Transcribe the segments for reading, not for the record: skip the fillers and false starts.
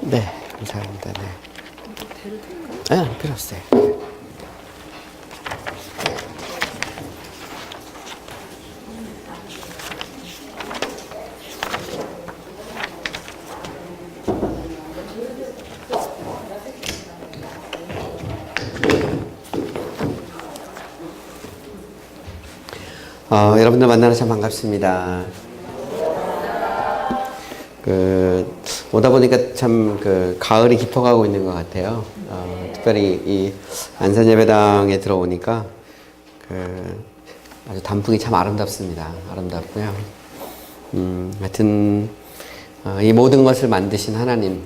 네, 감사합니다. 네. 네, 필요 없어요. 여러분들 만나서 참 반갑습니다. 오다 보니까 참 가을이 깊어가고 있는 것 같아요. 특별히 이 안산 예배당에 들어오니까 아주 단풍이 참 아름답습니다. 아름답고요. 하여튼 이 모든 것을 만드신 하나님,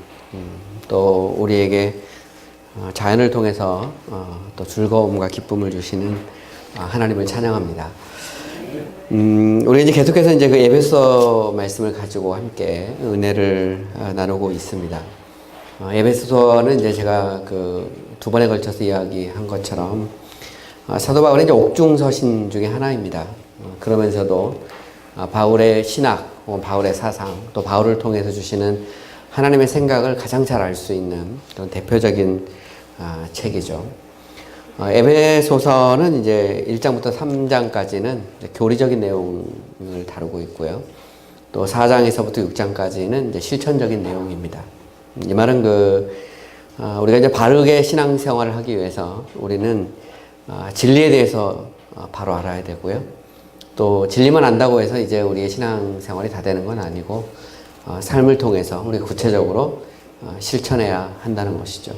또 우리에게 자연을 통해서 또 즐거움과 기쁨을 주시는 하나님을 찬양합니다. 우리가 이제 계속해서 이제 그 에베소 말씀을 가지고 함께 은혜를 나누고 있습니다. 에베소서는 이제 제가 두 번에 걸쳐서 이야기한 것처럼 사도 바울의 이제 옥중서신 중에 하나입니다. 그러면서도 바울의 신학, 바울의 사상, 또 바울을 통해서 주시는 하나님의 생각을 가장 잘 알 수 있는 그런 대표적인 책이죠. 에베소서는 이제 1장부터 3장까지는 교리적인 내용을 다루고 있고요. 또 4장에서부터 6장까지는 이제 실천적인 내용입니다. 이 말은 우리가 이제 바르게 신앙생활을 하기 위해서 우리는 진리에 대해서 바로 알아야 되고요. 또 진리만 안다고 해서 이제 우리의 신앙생활이 다 되는 건 아니고 삶을 통해서 우리가 구체적으로 실천해야 한다는 것이죠.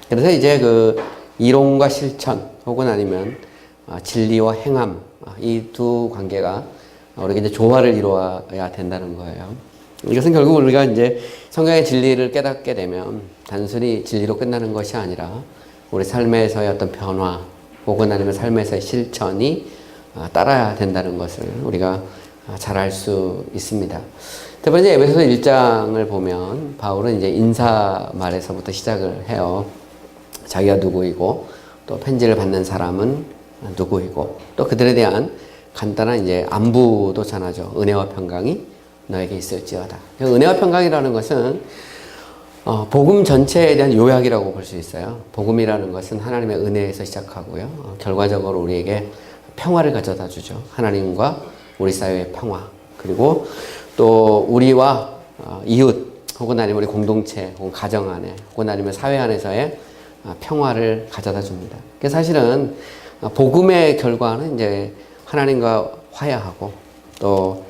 그래서 이제 이론과 실천 혹은 아니면 진리와 행함, 이 두 관계가 우리가 이제 조화를 이루어야 된다는 거예요. 이것은 결국 우리가 이제 성경의 진리를 깨닫게 되면 단순히 진리로 끝나는 것이 아니라 우리 삶에서의 어떤 변화 혹은 아니면 삶에서의 실천이 따라야 된다는 것을 우리가 잘 알 수 있습니다. 특히 이제 에베소서 1장을 보면 바울은 이제 인사말에서부터 시작을 해요. 자기가 누구이고 또 편지를 받는 사람은 누구이고 또 그들에 대한 간단한 이제 안부도 전하죠. 은혜와 평강이 너에게 있을지어다. 은혜와 평강이라는 것은 복음 전체에 대한 요약이라고 볼 수 있어요. 복음이라는 것은 하나님의 은혜에서 시작하고요. 결과적으로 우리에게 평화를 가져다 주죠. 하나님과 우리 사회의 평화, 그리고 또 우리와 이웃 혹은 아니면 우리 공동체 혹은 가정 안에 혹은 아니면 사회 안에서의 평화를 가져다 줍니다. 그래서 사실은 복음의 결과는 이제 하나님과 화해하고 또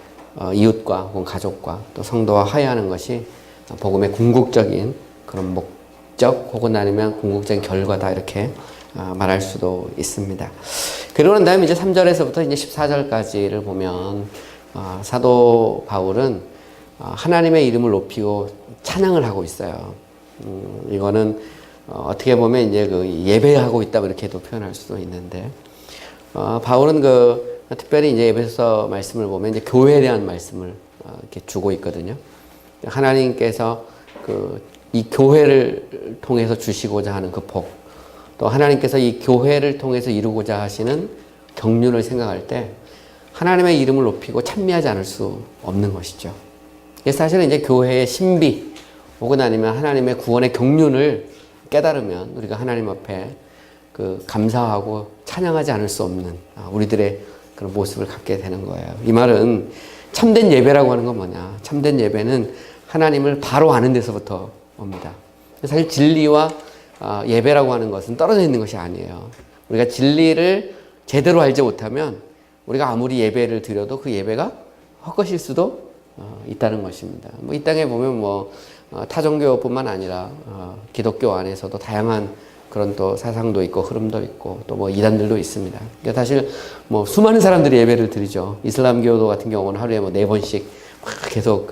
이웃과 혹은 가족과 또 성도와 화해하는 것이 복음의 궁극적인 그런 목적 혹은 아니면 궁극적인 결과다, 이렇게 말할 수도 있습니다. 그리고 난 다음에 이제 3절에서부터 이제 14절까지를 보면 사도 바울은 하나님의 이름을 높이고 찬양을 하고 있어요. 이거는 어떻게 보면 이제 예배하고 있다 이렇게도 표현할 수도 있는데, 바울은 특별히 이제 에베소서 말씀을 보면 이제 교회에 대한 말씀을 이렇게 주고 있거든요. 하나님께서 이 교회를 통해서 주시고자 하는 그 복, 또 하나님께서 이 교회를 통해서 이루고자 하시는 경륜을 생각할 때 하나님의 이름을 높이고 찬미하지 않을 수 없는 것이죠. 사실은 이제 교회의 신비 혹은 아니면 하나님의 구원의 경륜을 깨달으면 우리가 하나님 앞에 감사하고 찬양하지 않을 수 없는 우리들의 그런 모습을 갖게 되는 거예요. 이 말은 참된 예배라고 하는 건 뭐냐? 참된 예배는 하나님을 바로 아는 데서부터 옵니다. 사실 진리와 예배라고 하는 것은 떨어져 있는 것이 아니에요. 우리가 진리를 제대로 알지 못하면 우리가 아무리 예배를 드려도 그 예배가 헛것일 수도 있다는 것입니다. 이 땅에 보면 타종교뿐만 아니라 기독교 안에서도 다양한 그런 또 사상도 있고 흐름도 있고 또 이단들도 있습니다. 그러니까 사실 수많은 사람들이 예배를 드리죠. 이슬람교도 같은 경우는 하루에 4번씩 계속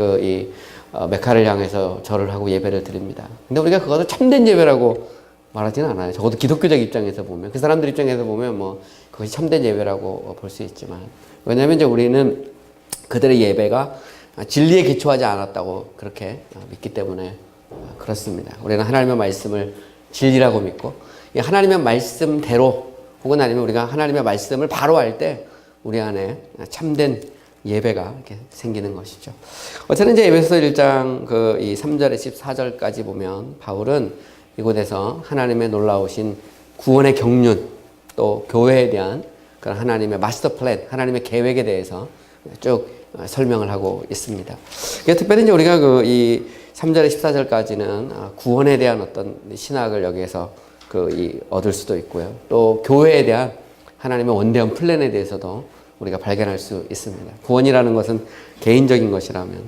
메카를 향해서 절을 하고 예배를 드립니다. 근데 우리가 그것을 참된 예배라고 말하지는 않아요. 적어도 기독교적 입장에서 보면, 그 사람들 입장에서 보면 그것이 참된 예배라고 볼 수 있지만, 왜냐하면 이제 우리는 그들의 예배가 진리에 기초하지 않았다고 그렇게 믿기 때문에 그렇습니다. 우리는 하나님의 말씀을 진리라고 믿고, 이 하나님의 말씀대로 혹은 아니면 우리가 하나님의 말씀을 바로 알 때 우리 안에 참된 예배가 이렇게 생기는 것이죠. 어쨌든 이제 에베소서 1장 이 3절에서 14절까지 보면 바울은 이곳에서 하나님의 놀라우신 구원의 경륜, 또 교회에 대한 그런 하나님의 마스터 플랜, 하나님의 계획에 대해서 쭉 설명을 하고 있습니다. 특별히 이제 우리가 이 3절에 14절까지는 구원에 대한 어떤 신학을 여기에서 얻을 수도 있고요. 또 교회에 대한 하나님의 원대한 플랜에 대해서도 우리가 발견할 수 있습니다. 구원이라는 것은 개인적인 것이라면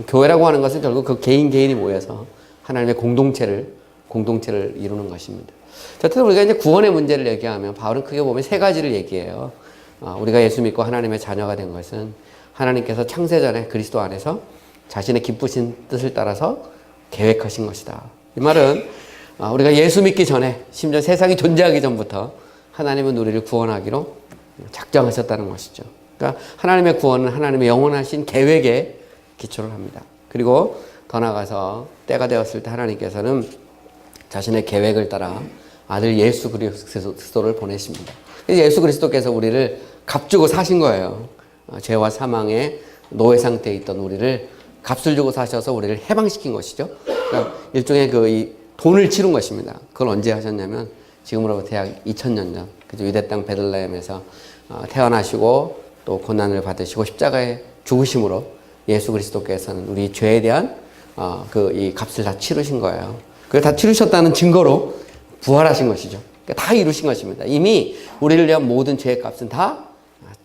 교회라고 하는 것은 결국 그 개인이 모여서 하나님의 공동체를 이루는 것입니다. 어쨌든 우리가 이제 구원의 문제를 얘기하면 바울은 크게 보면 세 가지를 얘기해요. 우리가 예수 믿고 하나님의 자녀가 된 것은 하나님께서 창세전에 그리스도 안에서 자신의 기쁘신 뜻을 따라서 계획하신 것이다. 이 말은 우리가 예수 믿기 전에, 심지어 세상이 존재하기 전부터 하나님은 우리를 구원하기로 작정하셨다는 것이죠. 그러니까 하나님의 구원은 하나님의 영원하신 계획에 기초를 합니다. 그리고 더 나아가서 때가 되었을 때 하나님께서는 자신의 계획을 따라 아들 예수 그리스도를 보내십니다. 예수 그리스도께서 우리를 값주고 사신 거예요. 죄와 사망의 노예 상태에 있던 우리를 값을 주고 사셔서 우리를 해방시킨 것이죠. 그러니까 일종의 이 돈을 치른 것입니다. 그걸 언제 하셨냐면 지금으로부터 약 2000년 전 유대 땅 베들레헴에서 태어나시고 또 고난을 받으시고 십자가에 죽으심으로 예수 그리스도께서는 우리 죄에 대한 이 값을 다 치르신 거예요. 그걸 다 치르셨다는 증거로 부활하신 것이죠. 그러니까 다 이루신 것입니다. 이미 우리를 위한 모든 죄의 값은 다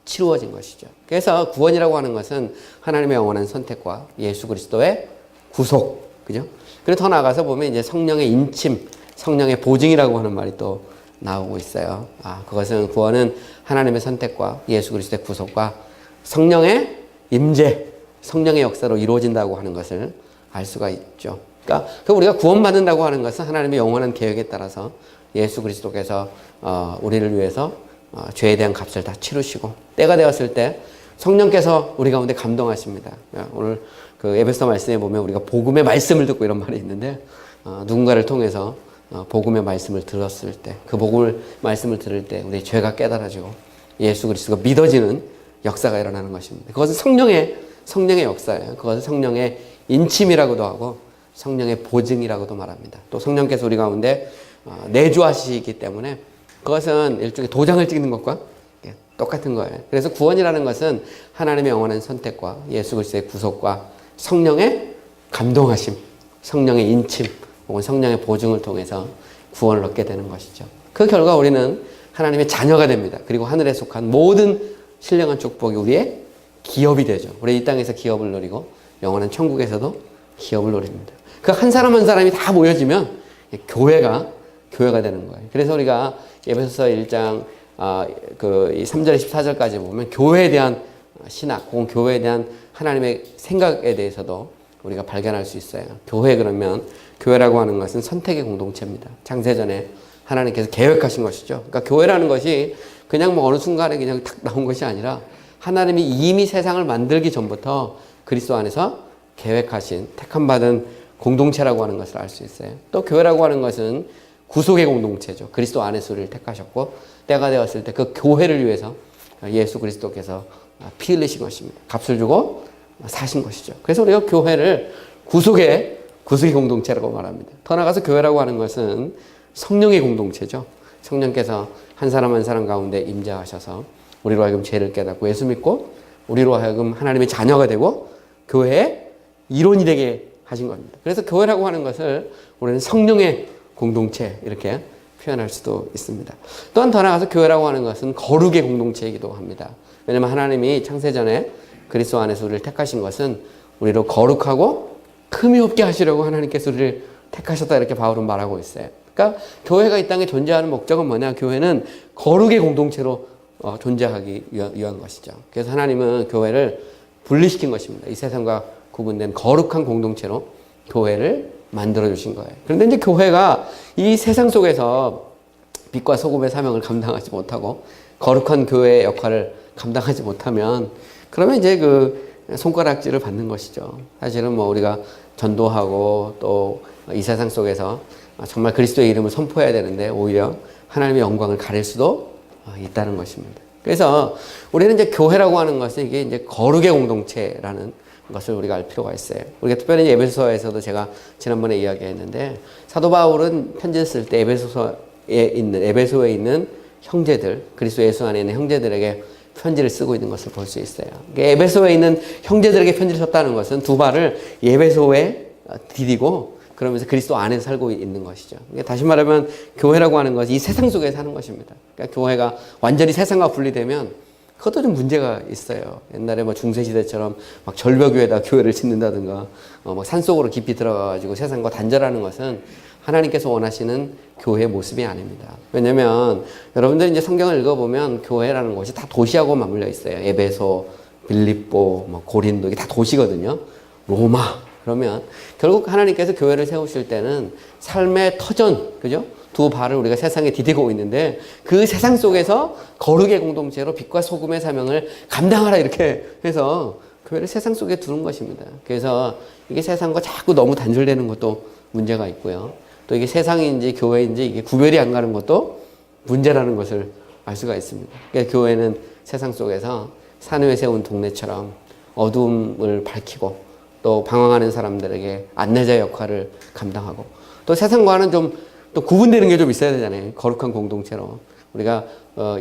치루어진 것이죠. 그래서 구원이라고 하는 것은 하나님의 영원한 선택과 예수 그리스도의 구속, 그죠? 그리고 더 나아가서 보면 이제 성령의 인침, 성령의 보증이라고 하는 말이 또 나오고 있어요. 그것은 구원은 하나님의 선택과 예수 그리스도의 구속과 성령의 임재, 성령의 역사로 이루어진다고 하는 것을 알 수가 있죠. 그러니까 우리가 구원받는다고 하는 것은 하나님의 영원한 계획에 따라서 예수 그리스도께서 우리를 위해서 죄에 대한 값을 다 치르시고 때가 되었을 때 성령께서 우리 가운데 감동하십니다. 오늘 에베소 말씀에 보면 우리가 복음의 말씀을 듣고 이런 말이 있는데 누군가를 통해서 복음의 말씀을 들었을 때 그 복음의 말씀을 들을 때 우리의 죄가 깨달아지고 예수 그리스도가 믿어지는 역사가 일어나는 것입니다. 그것은 성령의 역사예요. 그것은 성령의 인침이라고도 하고 성령의 보증이라고도 말합니다. 또 성령께서 우리 가운데 내주하시기 때문에 그것은 일종의 도장을 찍는 것과 똑같은 거예요. 그래서 구원이라는 것은 하나님의 영원한 선택과 예수 그리스도의 구속과 성령의 감동하심, 성령의 인침 혹은 성령의 보증을 통해서 구원을 얻게 되는 것이죠. 그 결과 우리는 하나님의 자녀가 됩니다. 그리고 하늘에 속한 모든 신령한 축복이 우리의 기업이 되죠. 우리 이 땅에서 기업을 누리고 영원한 천국에서도 기업을 누립니다. 그 한 사람 한 사람이 다 모여지면 교회가 되는 거예요. 그래서 우리가 에베소서 1장 이 3절 14절까지 보면 교회에 대한 신학 혹은 교회에 대한 하나님의 생각에 대해서도 우리가 발견할 수 있어요. 교회라고 하는 것은 선택의 공동체입니다. 창세전에 하나님께서 계획하신 것이죠. 그러니까 교회라는 것이 그냥 어느 순간에 그냥 탁 나온 것이 아니라 하나님이 이미 세상을 만들기 전부터 그리스도 안에서 계획하신 택함받은 공동체라고 하는 것을 알 수 있어요. 또 교회라고 하는 것은 구속의 공동체죠. 그리스도 안에서 우리를 택하셨고 때가 되었을 때 그 교회를 위해서 예수 그리스도께서 피 흘리신 것입니다. 값을 주고 사신 것이죠. 그래서 우리가 교회를 구속의 공동체라고 말합니다. 더 나아가서 교회라고 하는 것은 성령의 공동체죠. 성령께서 한 사람 한 사람 가운데 임재하셔서 우리로 하여금 죄를 깨닫고 예수 믿고 우리로 하여금 하나님의 자녀가 되고 교회의 일원이 되게 하신 겁니다. 그래서 교회라고 하는 것을 우리는 성령의 공동체 이렇게 표현할 수도 있습니다. 또한 더 나아가서 교회라고 하는 것은 거룩의 공동체이기도 합니다. 왜냐하면 하나님이 창세전에 그리스도 안에서 우리를 택하신 것은 우리로 거룩하고 흠이 없게 하시려고 하나님께서 우리를 택하셨다 이렇게 바울은 말하고 있어요. 그러니까 교회가 이 땅에 존재하는 목적은 뭐냐? 교회는 거룩의 공동체로 존재하기 위한 것이죠. 그래서 하나님은 교회를 분리시킨 것입니다. 이 세상과 구분된 거룩한 공동체로 교회를 만들어 주신 거예요. 그런데 이제 교회가 이 세상 속에서 빛과 소금의 사명을 감당하지 못하고 거룩한 교회의 역할을 감당하지 못하면 그러면 이제 손가락질을 받는 것이죠. 사실은 우리가 전도하고 또 이 세상 속에서 정말 그리스도의 이름을 선포해야 되는데 오히려 하나님의 영광을 가릴 수도 있다는 것입니다. 그래서 우리는 이제 교회라고 하는 것은 이게 이제 거룩의 공동체라는 것을 우리가 알 필요가 있어요. 우리가 특별히 에베소서에서도 제가 지난번에 이야기했는데 사도 바울은 편지를 쓸 때 에베소에 있는 형제들, 그리스도 예수 안에 있는 형제들에게 편지를 쓰고 있는 것을 볼 수 있어요. 에베소에 있는 형제들에게 편지를 썼다는 것은 두 발을 에베소에 디디고 그러면서 그리스도 안에 살고 있는 것이죠. 다시 말하면 교회라고 하는 것이 이 세상 속에 사는 것입니다. 그러니까 교회가 완전히 세상과 분리되면 그것도 좀 문제가 있어요. 옛날에 뭐 중세시대처럼 막 절벽 위에다 교회를 짓는다든가 막 산속으로 깊이 들어가가지고 세상과 단절하는 것은 하나님께서 원하시는 교회의 모습이 아닙니다. 왜냐면 여러분들이 이제 성경을 읽어보면 교회라는 곳이 다 도시하고 맞물려 있어요. 에베소, 빌립보, 뭐 고린도, 이게 다 도시거든요. 로마. 그러면 결국 하나님께서 교회를 세우실 때는 삶의 터전, 그죠? 두 발을 우리가 세상에 디디고 있는데 그 세상 속에서 거룩의 공동체로 빛과 소금의 사명을 감당하라 이렇게 해서 교회를 세상 속에 두는 것입니다. 그래서 이게 세상과 자꾸 너무 단절되는 것도 문제가 있고요. 또 이게 세상인지 교회인지 이게 구별이 안 가는 것도 문제라는 것을 알 수가 있습니다. 그러니까 교회는 세상 속에서 산 위에 세운 동네처럼 어둠을 밝히고 또 방황하는 사람들에게 안내자 역할을 감당하고 또 세상과는 좀 또 구분되는 게 좀 있어야 되잖아요. 거룩한 공동체로. 우리가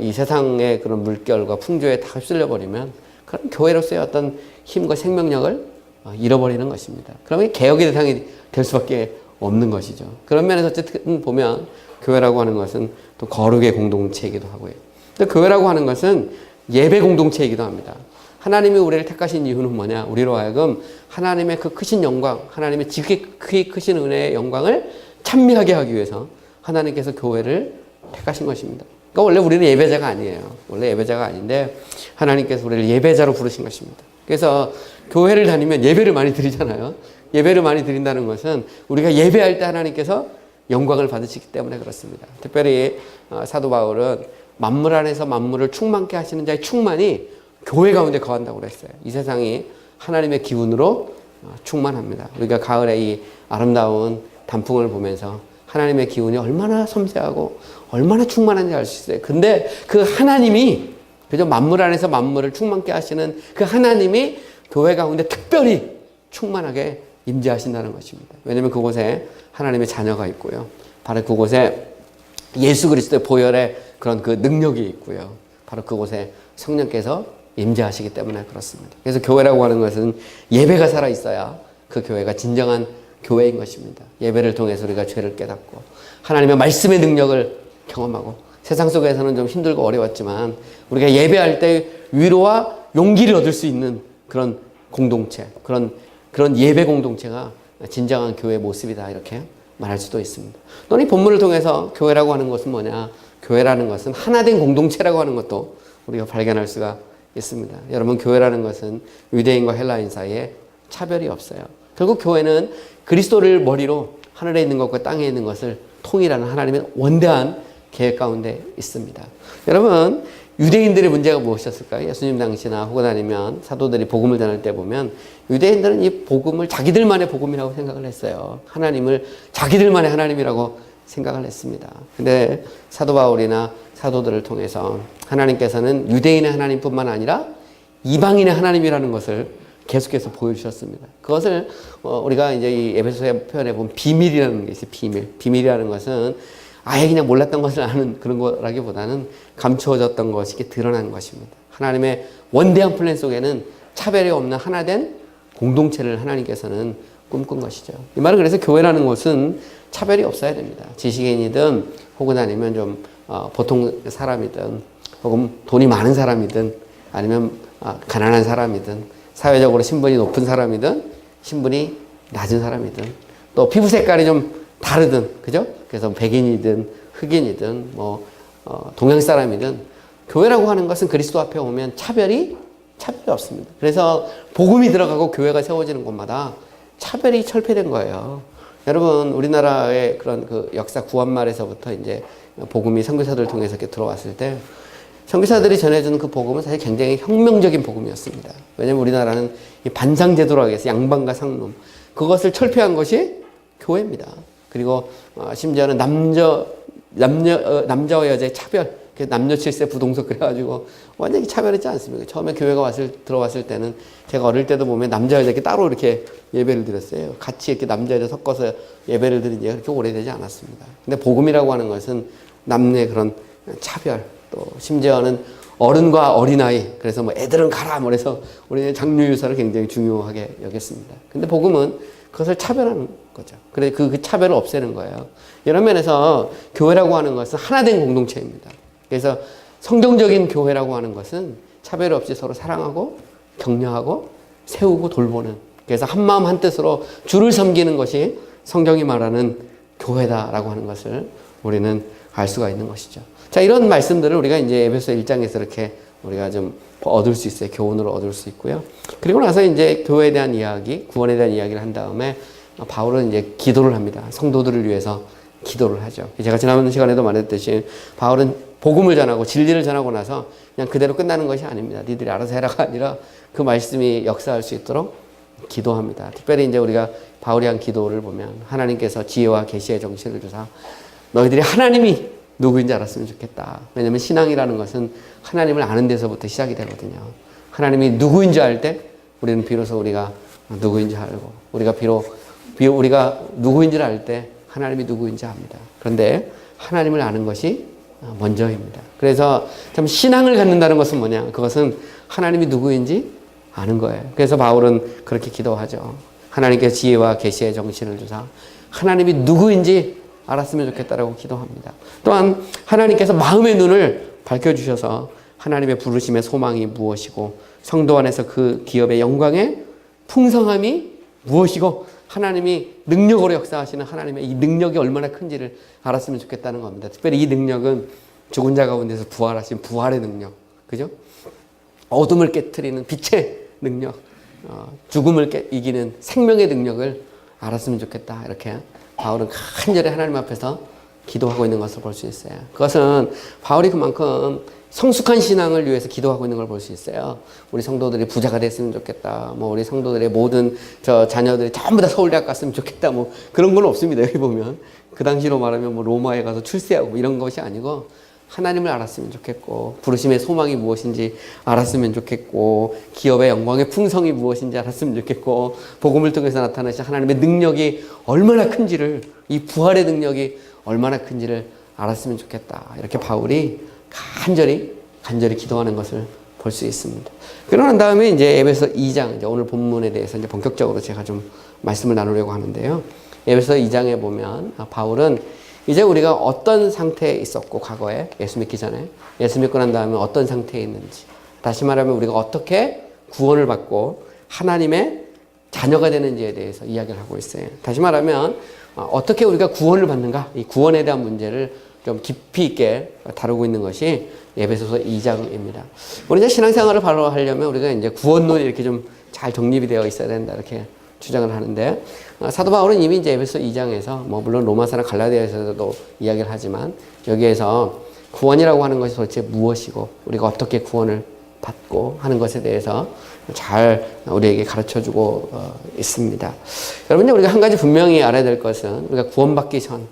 이 세상의 그런 물결과 풍조에 다 휩쓸려 버리면 그런 교회로서의 어떤 힘과 생명력을 잃어버리는 것입니다. 그러면 개혁의 대상이 될 수밖에 없는 것이죠. 그런 면에서 어쨌든 보면 교회라고 하는 것은 또 거룩의 공동체이기도 하고요. 또 교회라고 하는 것은 예배 공동체이기도 합니다. 하나님이 우리를 택하신 이유는 뭐냐? 우리로 하여금 하나님의 그 크신 영광, 하나님의 지극히 크신 은혜의 영광을 찬미하게 하기 위해서 하나님께서 교회를 택하신 것입니다. 그러니까 원래 우리는 예배자가 아니에요. 원래 예배자가 아닌데 하나님께서 우리를 예배자로 부르신 것입니다. 그래서 교회를 다니면 예배를 많이 드리잖아요. 예배를 많이 드린다는 것은 우리가 예배할 때 하나님께서 영광을 받으시기 때문에 그렇습니다. 특별히 사도 바울은 만물 안에서 만물을 충만케 하시는 자의 충만이 교회 가운데 거한다고 그랬어요. 이 세상이 하나님의 기운으로 충만합니다. 우리가 가을에 이 아름다운 단풍을 보면서 하나님의 기운이 얼마나 섬세하고 얼마나 충만한지 알 수 있어요. 근데 그 하나님이 그저 만물 안에서 만물을 충만케 하시는 그 하나님이 교회 가운데 특별히 충만하게 임재하신다는 것입니다. 왜냐하면 그곳에 하나님의 자녀가 있고요. 바로 그곳에 예수 그리스도의 보혈의 그런 그 능력이 있고요. 바로 그곳에 성령께서 임재하시기 때문에 그렇습니다. 그래서 교회라고 하는 것은 예배가 살아있어야 그 교회가 진정한 교회인 것입니다. 예배를 통해서 우리가 죄를 깨닫고 하나님의 말씀의 능력을 경험하고 세상 속에서는 좀 힘들고 어려웠지만 우리가 예배할 때 위로와 용기를 얻을 수 있는 그런 공동체, 그런 예배 공동체가 진정한 교회의 모습이다 이렇게 말할 수도 있습니다. 또 이 본문을 통해서 교회라고 하는 것은 뭐냐? 교회라는 것은 하나된 공동체라고 하는 것도 우리가 발견할 수가 있습니다. 여러분, 교회라는 것은 유대인과 헬라인 사이에 차별이 없어요. 결국 교회는 그리스도를 머리로 하늘에 있는 것과 땅에 있는 것을 통일하는 하나님의 원대한 계획 가운데 있습니다. 여러분, 유대인들의 문제가 무엇이었을까요? 예수님 당시나 혹은 아니면 사도들이 복음을 전할 때 보면 유대인들은 이 복음을 자기들만의 복음이라고 생각을 했어요. 하나님을 자기들만의 하나님이라고 생각을 했습니다. 근데 사도 바울이나 사도들을 통해서 하나님께서는 유대인의 하나님뿐만 아니라 이방인의 하나님이라는 것을 계속해서 보여주셨습니다. 그것을 우리가 이제 이 에베소서에 표현해 보면 비밀이라는 게 있어요. 비밀이라는 것은 아예 그냥 몰랐던 것을 아는 그런 거라기보다는 감추어졌던 것이 드러난 것입니다. 하나님의 원대한 플랜 속에는 차별이 없는 하나된 공동체를 하나님께서는 꿈꾼 것이죠. 이 말은 그래서 교회라는 것은 차별이 없어야 됩니다. 지식인이든 혹은 아니면 좀 보통 사람이든 혹은 돈이 많은 사람이든 아니면 가난한 사람이든 사회적으로 신분이 높은 사람이든 신분이 낮은 사람이든 또 피부 색깔이 좀 다르든 그죠? 그래서 백인이든 흑인이든 동양 사람이든 교회라고 하는 것은 그리스도 앞에 오면 차별이 없습니다. 그래서 복음이 들어가고 교회가 세워지는 곳마다 차별이 철폐된 거예요. 여러분, 우리나라의 그런 그 역사 구한말에서부터 이제 복음이 선교사들을 통해서 이렇게 들어왔을 때 선교사들이 전해주는 그 복음은 사실 굉장히 혁명적인 복음이었습니다. 왜냐하면 우리나라는 이 반상제도라고 해서 양반과 상놈 그것을 철폐한 것이 교회입니다. 그리고 심지어는 남자와 여자의 차별 남녀 7세 부동석 그래가지고 완전히 차별했지 않습니까? 처음에 교회가 들어왔을 때는 제가 어릴 때도 보면 남자 여자 이렇게 따로 이렇게 예배를 드렸어요. 같이 이렇게 남자 여자 섞어서 예배를 드린 지가 그렇게 오래되지 않았습니다. 근데 복음이라고 하는 것은 남녀의 그런 차별, 또 심지어는 어른과 어린아이, 그래서 뭐 애들은 가라, 그래서 우리는 장류유사를 굉장히 중요하게 여겼습니다. 근데 복음은 그것을 차별하는 거죠. 그래 그 차별을 없애는 거예요. 이런 면에서 교회라고 하는 것은 하나된 공동체입니다. 그래서 성경적인 교회라고 하는 것은 차별 없이 서로 사랑하고 격려하고 세우고 돌보는, 그래서 한 마음 한 뜻으로 주를 섬기는 것이 성경이 말하는 교회다라고 하는 것을 우리는 알 수가 있는 것이죠. 자, 이런 말씀들을 우리가 이제 에베소 1장에서 이렇게 우리가 좀 얻을 수 있어요. 교훈으로 얻을 수 있고요. 그리고 나서 이제 교회에 대한 이야기, 구원에 대한 이야기를 한 다음에 바울은 이제 기도를 합니다. 성도들을 위해서 기도를 하죠. 제가 지난 시간에도 말했듯이 바울은 복음을 전하고 진리를 전하고 나서 그냥 그대로 끝나는 것이 아닙니다. 니들이 알아서 해라가 아니라 그 말씀이 역사할 수 있도록 기도합니다. 특별히 이제 우리가 바울이 한 기도를 보면 하나님께서 지혜와 계시의 정신을 주사 너희들이 하나님이 누구인지 알았으면 좋겠다. 왜냐하면 신앙이라는 것은 하나님을 아는 데서부터 시작이 되거든요. 하나님이 누구인지 알 때 우리는 비로소 우리가 누구인지 알고, 우리가 누구인지를 알 때 하나님이 누구인지 압니다. 그런데 하나님을 아는 것이 먼저입니다. 그래서 참 신앙을 갖는다는 것은 뭐냐? 그것은 하나님이 누구인지 아는 거예요. 그래서 바울은 그렇게 기도하죠. 하나님께서 지혜와 계시의 정신을 주사 하나님이 누구인지 알았으면 좋겠다라고 기도합니다. 또한 하나님께서 마음의 눈을 밝혀주셔서 하나님의 부르심의 소망이 무엇이고 성도 안에서 그 기업의 영광의 풍성함이 무엇이고 하나님이 능력으로 역사하시는 하나님의 이 능력이 얼마나 큰지를 알았으면 좋겠다는 겁니다. 특별히 이 능력은 죽은 자 가운데서 부활하신 부활의 능력, 그죠? 어둠을 깨트리는 빛의 능력, 죽음을 이기는 생명의 능력을 알았으면 좋겠다. 이렇게 바울은 간절히 하나님 앞에서 기도하고 있는 것을 볼 수 있어요. 그것은 바울이 그만큼 성숙한 신앙을 위해서 기도하고 있는 걸 볼 수 있어요. 우리 성도들이 부자가 됐으면 좋겠다. 뭐 우리 성도들의 모든 자녀들이 전부 다 서울대학 갔으면 좋겠다. 뭐 그런 건 없습니다. 여기 보면 그 당시로 말하면 뭐 로마에 가서 출세하고 이런 것이 아니고 하나님을 알았으면 좋겠고 부르심의 소망이 무엇인지 알았으면 좋겠고 기업의 영광의 풍성이 무엇인지 알았으면 좋겠고 복음을 통해서 나타나신 하나님의 능력이 얼마나 큰지를, 이 부활의 능력이 얼마나 큰지를 알았으면 좋겠다. 이렇게 바울이 간절히 기도하는 것을 볼 수 있습니다. 그러고 난 다음에 이제 에베소 2장, 이제 오늘 본문에 대해서 이제 본격적으로 제가 좀 말씀을 나누려고 하는데요. 에베소 2장에 보면 바울은 이제 우리가 어떤 상태에 있었고 과거에 예수 믿기 전에, 예수 믿고 난 다음에 어떤 상태에 있는지, 다시 말하면 우리가 어떻게 구원을 받고 하나님의 자녀가 되는지에 대해서 이야기를 하고 있어요. 다시 말하면 어떻게 우리가 구원을 받는가, 이 구원에 대한 문제를 좀 깊이 있게 다루고 있는 것이 에베소서 2장입니다. 우리 이제 신앙생활을 바로 하려면 우리가 이제 구원론이 이렇게 좀 잘 정립이 되어 있어야 된다, 이렇게 주장을 하는데, 사도 바울은 이미 이제 에베소 2장에서 뭐 물론 로마서나 갈라디아서도 이야기를 하지만 여기에서 구원이라고 하는 것이 도대체 무엇이고 우리가 어떻게 구원을 받고 하는 것에 대해서 잘 우리에게 가르쳐주고 있습니다. 여러분, 우리가 한 가지 분명히 알아야 될 것은 우리가 구원받기 전,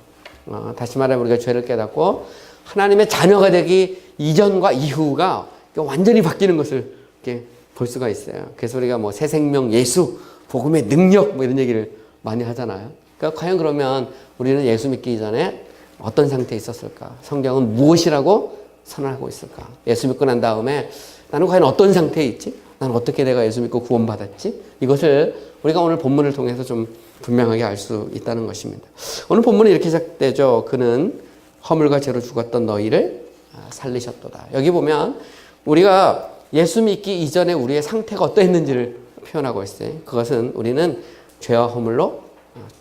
다시 말하면 우리가 죄를 깨닫고 하나님의 자녀가 되기 이전과 이후가 완전히 바뀌는 것을 이렇게 볼 수가 있어요. 그래서 우리가 뭐 새 생명, 예수, 복음의 능력 뭐 이런 얘기를 많이 하잖아요. 그러니까 과연 그러면 우리는 예수 믿기 전에 어떤 상태에 있었을까? 성경은 무엇이라고 선언하고 있을까? 예수 믿고 난 다음에 나는 과연 어떤 상태에 있지? 나는 어떻게 내가 예수 믿고 구원받았지? 이것을 우리가 오늘 본문을 통해서 좀 분명하게 알 수 있다는 것입니다. 오늘 본문이 이렇게 시작되죠. 그는 허물과 죄로 죽었던 너희를 살리셨도다. 여기 보면 우리가 예수 믿기 이전에 우리의 상태가 어떠했는지를 표현하고 있어요. 그것은 우리는 죄와 허물로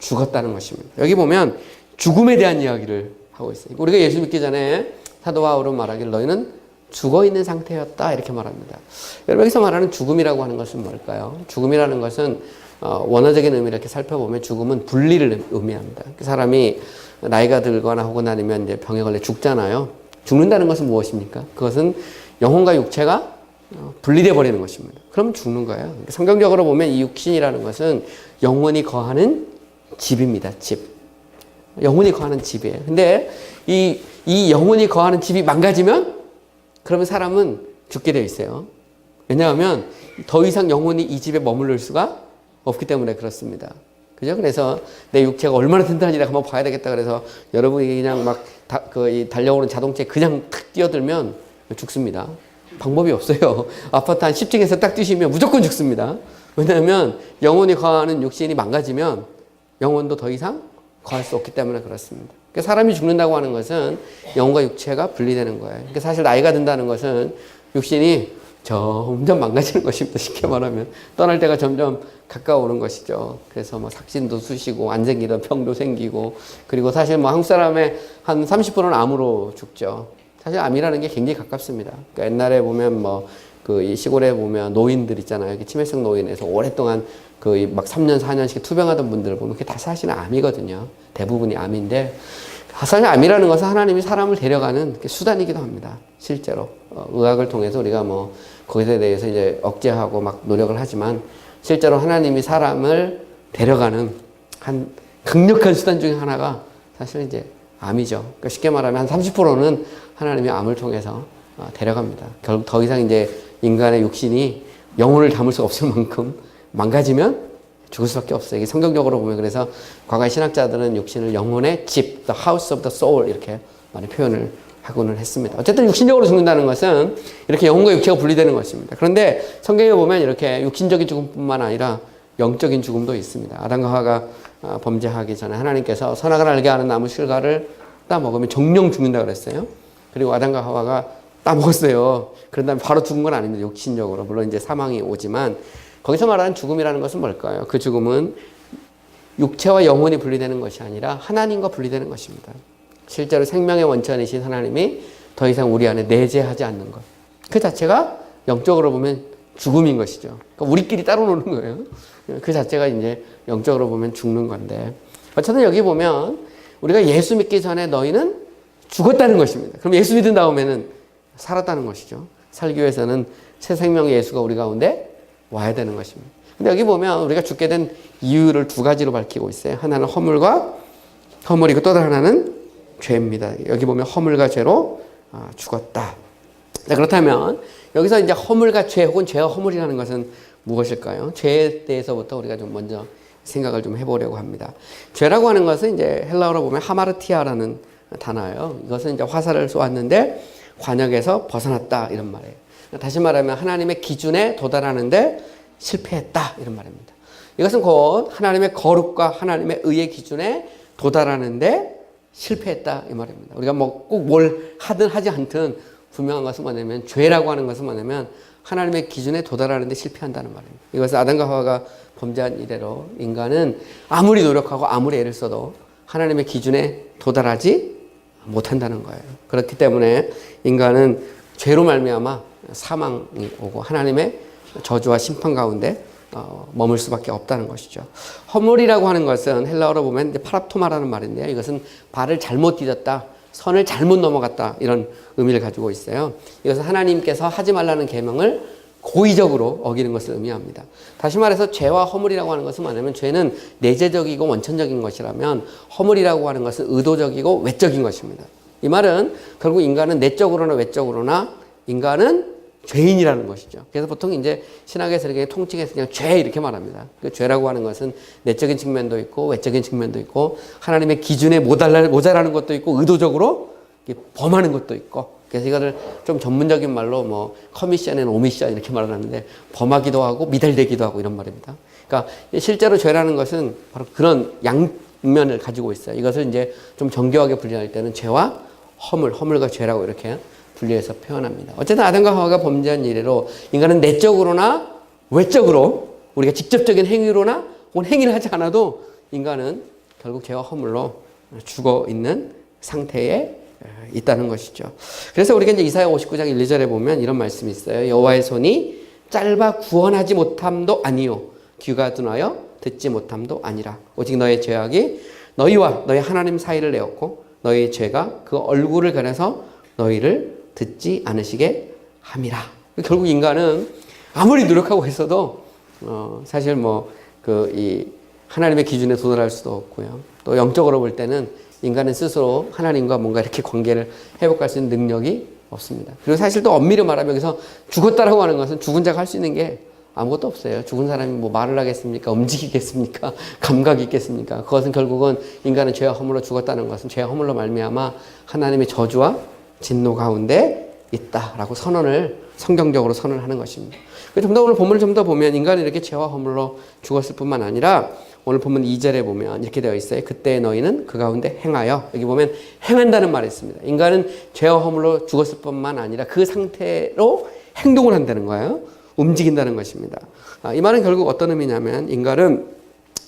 죽었다는 것입니다. 여기 보면 죽음에 대한 이야기를 하고 있어요. 우리가 예수 믿기 전에 사도 바울은 말하기를 너희는 죽어 있는 상태였다, 이렇게 말합니다. 여러분, 여기서 말하는 죽음이라고 하는 것은 뭘까요? 죽음이라는 것은 원어적인 의미를 이렇게 살펴보면 죽음은 분리를 의미합니다. 사람이 나이가 들거나 혹은 아니면 이제 병에 걸려 죽잖아요. 죽는다는 것은 무엇입니까? 그것은 영혼과 육체가 분리되어 버리는 것입니다. 그럼 죽는 거예요. 성경적으로 보면 이 육신이라는 것은 영혼이 거하는 집입니다. 집. 영혼이 거하는 집이에요. 근데 이 영혼이 거하는 집이 망가지면 그러면 사람은 죽게 되어 있어요. 왜냐하면 더 이상 영혼이 이 집에 머무를 수가 없기 때문에 그렇습니다. 그죠? 그래서 내 육체가 얼마나 든든한지 내가 한번 봐야 되겠다. 그래서 여러분이 그냥 막 달려오는 자동차에 그냥 탁 뛰어들면 죽습니다. 방법이 없어요. 아파트 한 10층에서 딱 뛰시면 무조건 죽습니다. 왜냐하면 영혼이 거하는 육신이 망가지면 영혼도 더 이상 거할 수 없기 때문에 그렇습니다. 그러니까 사람이 죽는다고 하는 것은 영혼과 육체가 분리되는 거예요. 그러니까 사실 나이가 든다는 것은 육신이 점점 망가지는 것입니다. 쉽게 말하면 떠날 때가 점점 가까워오는 것이죠. 그래서 뭐 삭신도 쑤시고 안 생기던 병도 생기고, 그리고 사실 뭐 한국 사람의 한 30%는 암으로 죽죠. 사실 암이라는 게 굉장히 가깝습니다. 그러니까 옛날에 보면 뭐 이 시골에 보면 노인들 있잖아요. 치매성 노인에서 오랫동안 막 3년 4년씩 투병하던 분들 보면 그게 다 사실은 암이거든요. 대부분이 암인데, 사실 암이라는 것은 하나님이 사람을 데려가는 수단이기도 합니다. 실제로 의학을 통해서 우리가 뭐 거기에 대해서 이제 억제하고 막 노력을 하지만, 실제로 하나님이 사람을 데려가는 한 강력한 수단 중에 하나가 사실 이제 암이죠. 그러니까 쉽게 말하면 한 30%는 하나님이 암을 통해서 데려갑니다. 결국 더 이상 이제 인간의 육신이 영혼을 담을 수 없을 만큼 망가지면 죽을 수밖에 없어요. 이게 성경적으로 보면, 그래서 과거의 신학자들은 육신을 영혼의 집, the house of the soul 이렇게 많이 표현을 하고는 했습니다. 어쨌든 육신적으로 죽는다는 것은 이렇게 영혼과 육체가 분리되는 것입니다. 그런데 성경에 보면 이렇게 육신적인 죽음뿐만 아니라 영적인 죽음도 있습니다. 아담과 하와가 범죄하기 전에 하나님께서 선악을 알게 하는 나무 실과를 따먹으면 정령 죽는다 그랬어요. 그리고 아담과 하와가 따먹었어요. 그런 다음에 바로 죽은 건 아닙니다. 육신적으로. 물론 이제 사망이 오지만, 거기서 말하는 죽음이라는 것은 뭘까요? 그 죽음은 육체와 영혼이 분리되는 것이 아니라 하나님과 분리되는 것입니다. 실제로 생명의 원천이신 하나님이 더 이상 우리 안에 내재하지 않는 것. 그 자체가 영적으로 보면 죽음인 것이죠. 그러니까 우리끼리 따로 노는 거예요. 그 자체가 이제 영적으로 보면 죽는 건데. 어쨌든 여기 보면 우리가 예수 믿기 전에 너희는 죽었다는 것입니다. 그럼 예수 믿은 다음에는 살았다는 것이죠. 살기 위해서는 새 생명의 예수가 우리 가운데 와야 되는 것입니다. 근데 여기 보면 우리가 죽게 된 이유를 두 가지로 밝히고 있어요. 하나는 허물이고 또 다른 하나는 죄입니다. 여기 보면 허물과 죄로 죽었다. 자, 그렇다면 여기서 이제 허물과 죄 혹은 죄와 허물이라는 것은 무엇일까요? 죄에 대해서부터 우리가 좀 먼저 생각을 좀 해보려고 합니다. 죄라고 하는 것은 이제 헬라어로 보면 하마르티아라는 단어예요. 이것은 이제 화살을 쏘았는데 관역에서 벗어났다 이런 말이에요. 다시 말하면 하나님의 기준에 도달하는데 실패했다 이런 말입니다. 이것은 곧 하나님의 거룩과 하나님의 의의 기준에 도달하는데 실패했다 이 말입니다. 우리가 뭐 꼭 뭘 하든 하지 않든 분명한 것은 뭐냐면, 죄라고 하는 것은 뭐냐면 하나님의 기준에 도달하는데 실패한다는 말입니다. 이것은 아담과 하와가 범죄한 이래로 인간은 아무리 노력하고 아무리 애를 써도 하나님의 기준에 도달하지 못한다는 거예요. 그렇기 때문에 인간은 죄로 말미암아 사망이 오고 하나님의 저주와 심판 가운데 머물 수밖에 없다는 것이죠. 허물이라고 하는 것은 헬라어로 보면 이제 파랍토마라는 말인데요. 이것은 발을 잘못 디뎠다, 선을 잘못 넘어갔다 이런 의미를 가지고 있어요. 이것은 하나님께서 하지 말라는 계명을 고의적으로 어기는 것을 의미합니다. 다시 말해서 죄와 허물이라고 하는 것은 뭐냐면, 죄는 내재적이고 원천적인 것이라면 허물이라고 하는 것은 의도적이고 외적인 것입니다. 이 말은 결국 인간은 내적으로나 외적으로나 인간은 죄인이라는 것이죠. 그래서 보통 이제 신학에서 이렇게 통칭해서 그냥 죄 이렇게 말합니다. 그 죄라고 하는 것은 내적인 측면도 있고 외적인 측면도 있고 하나님의 기준에 모자라는 것도 있고 의도적으로 범하는 것도 있고, 그래서 이거를 좀 전문적인 말로 뭐 커미션 앤 오미션 이렇게 말하는데, 범하기도 하고 미달되기도 하고 이런 말입니다. 그러니까 실제로 죄라는 것은 바로 그런 양면을 가지고 있어요. 이것을 이제 좀 정교하게 분리할 때는 죄와 허물과 죄라고 이렇게 분리해서 표현합니다. 어쨌든 아담과 하와가 범죄한 이래로 인간은 내적으로나 외적으로, 우리가 직접적인 행위로나 혹은 행위를 하지 않아도 인간은 결국 죄와 허물로 죽어 있는 상태에 있다는 것이죠. 그래서 우리가 이제 이사야 59장 1, 2절에 보면 이런 말씀이 있어요. 여호와의 손이 짧아 구원하지 못함도 아니요, 귀가 둔하여 듣지 못함도 아니라 오직 너의 죄악이 너희와 너희 하나님 사이를 내었고 너희의 죄가 그 얼굴을 가려서 너희를 듣지 않으시게 함이라. 결국 인간은 아무리 노력하고 있어도 사실 이 하나님의 기준에 도달할 수도 없고요. 또 영적으로 볼 때는 인간은 스스로 하나님과 뭔가 이렇게 관계를 회복할 수 있는 능력이 없습니다. 그리고 사실 또 엄밀히 말하면 여기서 죽었다라고 하는 것은 죽은 자가 할 수 있는 게 아무것도 없어요. 죽은 사람이 뭐 말을 하겠습니까? 움직이겠습니까? 감각이 있겠습니까? 그것은 결국은 인간은 죄와 허물로 죽었다는 것은 죄와 허물로 말미암아 하나님의 저주와 진노 가운데 있다라고 성경적으로 선언을 하는 것입니다. 좀 더 오늘 본문을 좀 더 보면 인간은 이렇게 죄와 허물로 죽었을 뿐만 아니라 오늘 본문 2절에 보면 이렇게 되어 있어요. 그때 너희는 그 가운데 행하여, 여기 보면 행한다는 말이 있습니다. 인간은 죄와 허물로 죽었을 뿐만 아니라 그 상태로 행동을 한다는 거예요. 움직인다는 것입니다. 이 말은 결국 어떤 의미냐면 인간은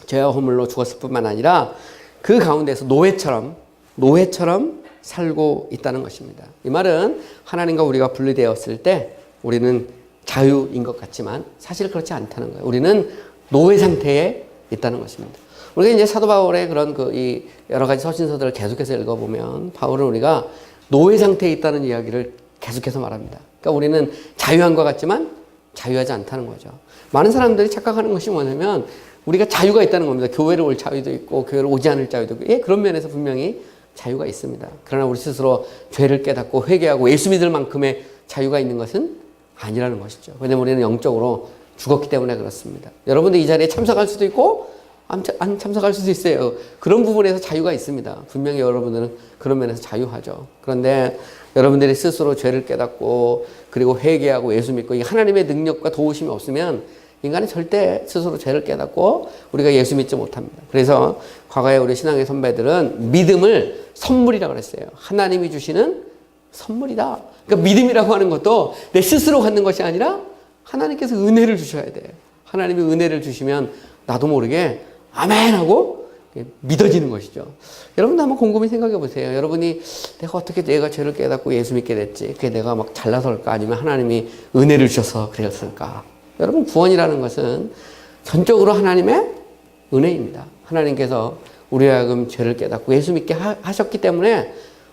죄와 허물로 죽었을 뿐만 아니라 그 가운데서 노예처럼 살고 있다는 것입니다. 이 말은 하나님과 우리가 분리되었을 때 우리는 자유인 것 같지만 사실 그렇지 않다는 거예요. 우리는 노예 상태에 있다는 것입니다. 우리가 이제 사도 바울의 그런 이 여러 가지 서신서들을 계속해서 읽어보면 바울은 우리가 노예 상태에 있다는 이야기를 계속해서 말합니다. 그러니까 우리는 자유한 것 같지만 자유하지 않다는 거죠. 많은 사람들이 착각하는 것이 뭐냐면 우리가 자유가 있다는 겁니다. 교회를 올 자유도 있고 교회를 오지 않을 자유도 있고, 그런 면에서 분명히 자유가 있습니다. 그러나 우리 스스로 죄를 깨닫고 회개하고 예수 믿을 만큼의 자유가 있는 것은 아니라는 것이죠. 왜냐하면 우리는 영적으로 죽었기 때문에 그렇습니다. 여러분들 이 자리에 참석할 수도 있고 안 참석할 수도 있어요. 그런 부분에서 자유가 있습니다. 분명히 여러분들은 그런 면에서 자유하죠. 그런데 여러분들이 스스로 죄를 깨닫고 그리고 회개하고 예수 믿고 이 하나님의 능력과 도우심이 없으면 인간은 절대 스스로 죄를 깨닫고 우리가 예수 믿지 못합니다. 그래서 과거에 우리 신앙의 선배들은 믿음을 선물이라고 그랬어요. 하나님이 주시는 선물이다. 그러니까 믿음이라고 하는 것도 내 스스로 갖는 것이 아니라 하나님께서 은혜를 주셔야 돼요. 하나님이 은혜를 주시면 나도 모르게 아멘 하고 믿어지는 것이죠. 여러분도 한번 곰곰이 생각해 보세요. 여러분이 내가 죄를 깨닫고 예수 믿게 됐지, 그게 내가 막 잘나서일까 아니면 하나님이 은혜를 주셔서 그랬을까? 여러분, 구원이라는 것은 전적으로 하나님의 은혜입니다. 하나님께서 우리와 하여금 죄를 깨닫고 예수 믿게 하셨기 때문에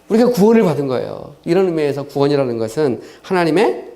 우리가 구원을 받은 거예요. 이런 의미에서 구원이라는 것은 하나님의